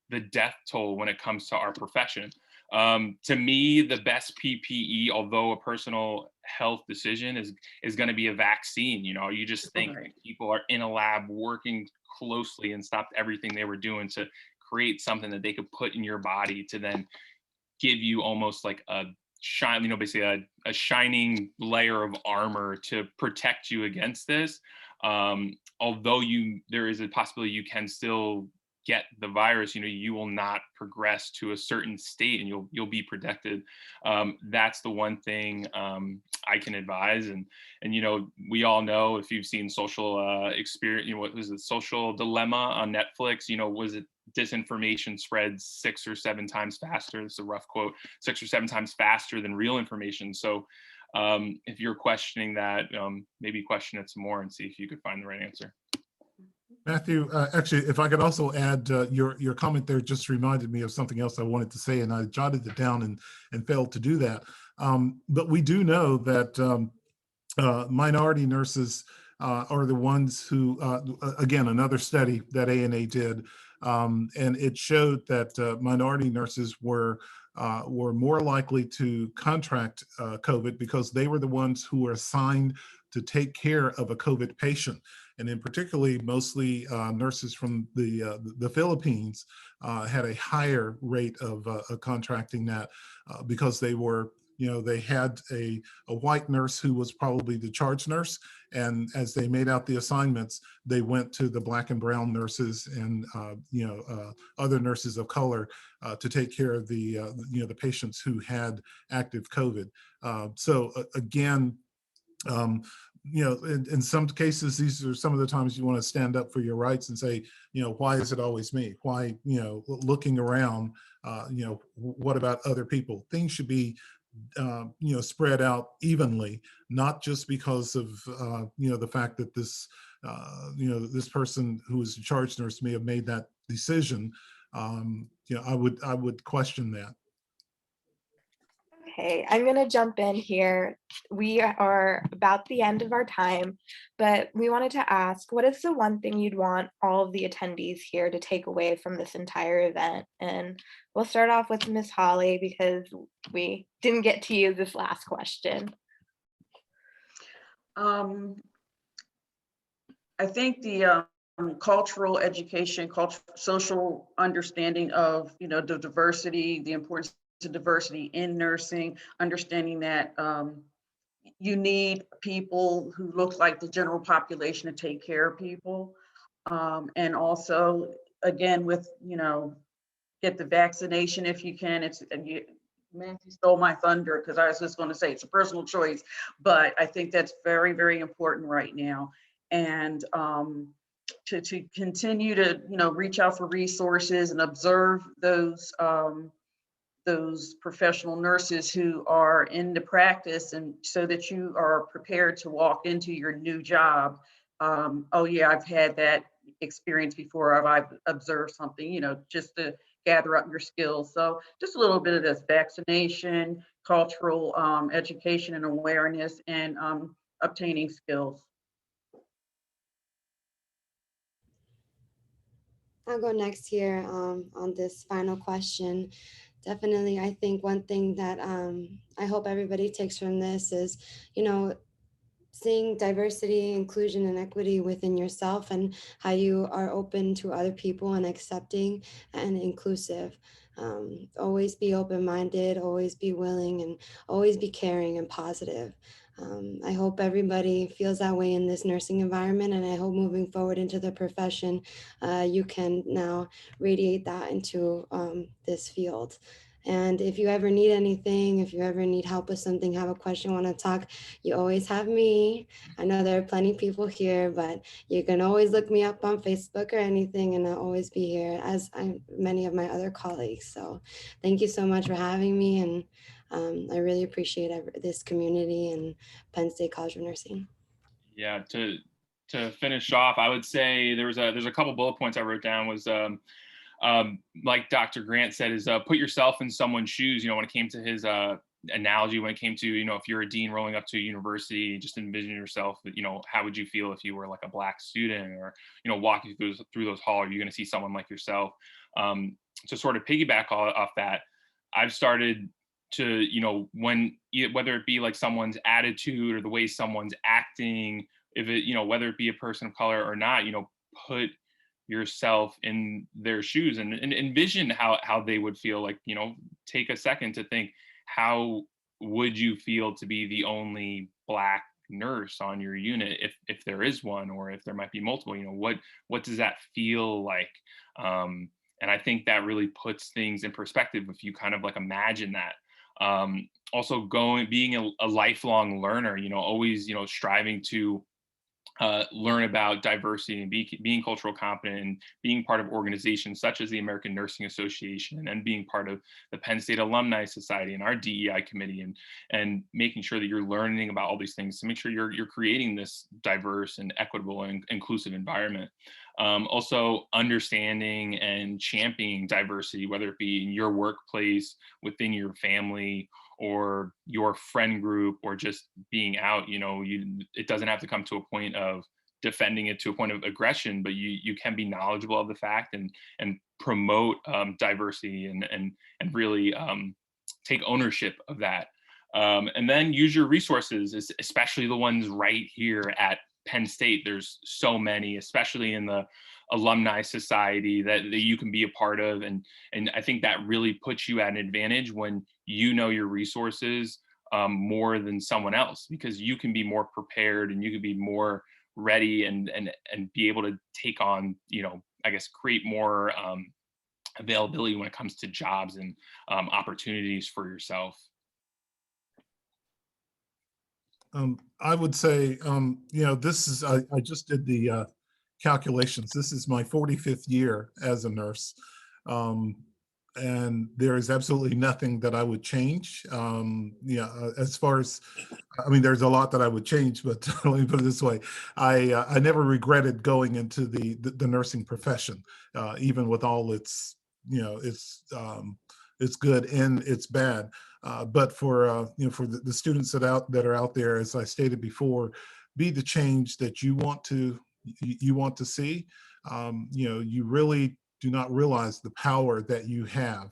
the death toll when it comes to our profession. To me, the best PPE, although a personal health decision, is going to be a vaccine. You just think people are in a lab working closely and stopped everything they were doing to create something that they could put in your body to then give you almost like a basically a shining layer of armor to protect you against this. Although there is a possibility you can still get the virus, you will not progress to a certain state and you'll be protected. That's the one thing I can advise. And we all know, if you've seen Social Experience, what was it, Social Dilemma on Netflix, was it disinformation spreads 6 or 7 times faster, this is a rough quote, 6 or 7 times faster than real information. So if you're questioning that, maybe question it some more and see if you could find the right answer. Matthew, actually, if I could also add, your comment there just reminded me of something else I wanted to say, and I jotted it down and failed to do that. But we do know that minority nurses are the ones who, again, another study that ANA did, and it showed that minority nurses were more likely to contract COVID because they were the ones who were assigned to take care of a COVID patient. And in particularly, mostly nurses from the Philippines had a higher rate of contracting that because they were, they had a white nurse who was probably the charge nurse. And as they made out the assignments, they went to the Black and brown nurses and, other nurses of color to take care of the patients who had active COVID. So again, in some cases, these are some of the times you want to stand up for your rights and say, why is it always me? Why, looking around, what about other people? Things should be, spread out evenly, not just because of, the fact that this, this person who is a charge nurse may have made that decision. I would question that. Okay, I'm going to jump in here. We are about the end of our time, but we wanted to ask, what is the one thing you'd want all of the attendees here to take away from this entire event? And we'll start off with Ms. Holly because we didn't get to you this last question. I think the cultural education, social understanding of, the diversity, the importance to diversity in nursing, understanding that you need people who look like the general population to take care of people. And also, again, with, get the vaccination if you can. Matthew stole my thunder because I was just going to say it's a personal choice, but I think that's very, very important right now. And to continue to, reach out for resources and observe those professional nurses who are in the practice, and so that you are prepared to walk into your new job. Oh yeah, I've had that experience before. I've observed something, just to gather up your skills. So just a little bit of this vaccination, cultural education and awareness, and obtaining skills. I'll go next here on this final question. Definitely, I think one thing that I hope everybody takes from this is, seeing diversity, inclusion, and equity within yourself and how you are open to other people and accepting and inclusive. Always be open-minded, always be willing, and always be caring and positive. I hope everybody feels that way in this nursing environment, and I hope moving forward into the profession, you can now radiate that into this field. And if you ever need anything, if you ever need help with something, have a question, want to talk, you always have me. I know there are plenty of people here, but you can always look me up on Facebook or anything, and I'll always be here, as many of my other colleagues. So thank you so much for having me, and I really appreciate this community and Penn State College of Nursing. Yeah, to finish off, I would say there's a couple bullet points I wrote down. Was like Dr. Grant said, is put yourself in someone's shoes. When it came to his analogy, when it came to, if you're a dean rolling up to a university, just envision yourself, how would you feel if you were like a Black student, or, walking through those halls? Are you going to see someone like yourself? To sort of piggyback off that, I've started to, whether it be like someone's attitude or the way someone's acting, if it, whether it be a person of color or not, put yourself in their shoes and envision how they would feel. Like, take a second to think, how would you feel to be the only Black nurse on your unit, if there is one, or if there might be multiple? What does that feel like? And I think that really puts things in perspective if you kind of like imagine that. Also being a lifelong learner, always, striving to learn about diversity and being cultural competent, and being part of organizations such as the American Nursing Association, and being part of the Penn State Alumni Society and our DEI committee, and making sure that you're learning about all these things to make sure you're creating this diverse and equitable and inclusive environment. Also understanding and championing diversity, whether it be in your workplace, within your family, or your friend group, or just being out. It doesn't have to come to a point of defending it to a point of aggression, but you can be knowledgeable of the fact and promote diversity and really take ownership of that. And then use your resources, especially the ones right here at Penn State. There's so many, especially in the alumni society that you can be a part of. And I think that really puts you at an advantage when you know your resources more than someone else, because you can be more prepared and you can be more ready and be able to take on, I guess, create more availability when it comes to jobs and opportunities for yourself. I would say, this is, I just did the calculations. This is my 45th year as a nurse. And there is absolutely nothing that I would change. As far as, there's a lot that I would change, but let me put it this way. I never regretted going into the nursing profession, even with all its, it's good and it's bad. But for the students that are out there, as I stated before, be the change that you want to see. You really do not realize the power that you have.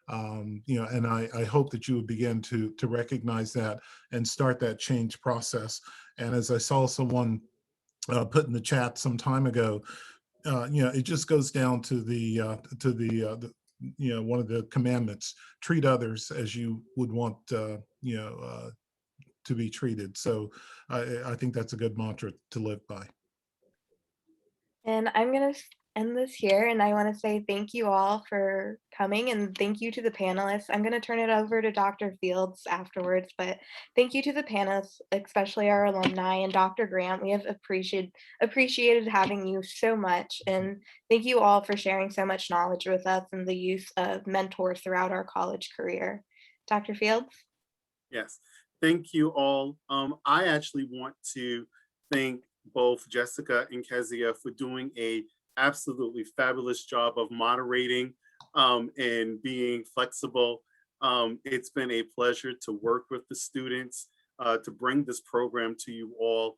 And I hope that you would begin to recognize that and start that change process. And as I saw someone put in the chat some time ago, it just goes down to the one of the commandments: treat others as you would want to be treated. So I think that's a good mantra to live by. And I'm going to end this here, and I want to say thank you all for coming, and thank you to the panelists. I'm going to turn it over to Dr. Fields afterwards, but thank you to the panelists, especially our alumni and Dr. Grant. We have appreciated having you so much, and thank you all for sharing so much knowledge with us and the use of mentors throughout our college career. Dr. Fields? Yes, thank you all. I actually want to thank both Jessica and Kezia for doing a absolutely fabulous job of moderating and being flexible. It's been a pleasure to work with the students to bring this program to you all.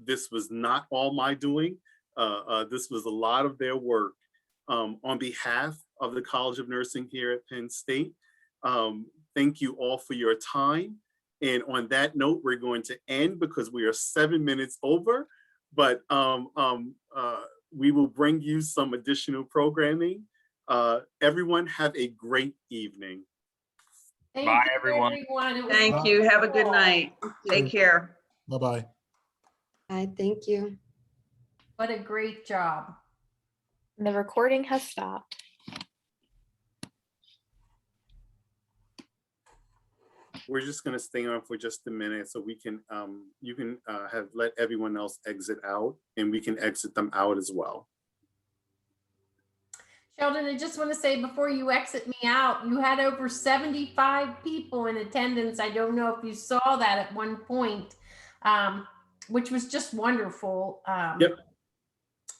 This was not all my doing. This was a lot of their work. On behalf of the College of Nursing here at Penn State, thank you all for your time. And on that note, we're going to end because we are 7 minutes over, but we will bring you some additional programming. Everyone have a great evening. Bye, everyone. Thank you. Have a good night. Take care. Bye-bye. Bye, thank you. What a great job. The recording has stopped. We're just going to stay on for just a minute so we can, you can let everyone else exit out and we can exit them out as well. Sheldon, I just want to say before you exit me out, you had over 75 people in attendance. I don't know if you saw that at one point, which was just wonderful.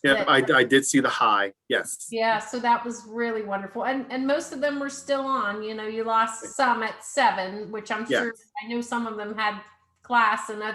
Yep, I did see the high, yes. Yeah, so that was really wonderful. And most of them were still on, you lost some at 7, which I'm sure, I know some of them had class and others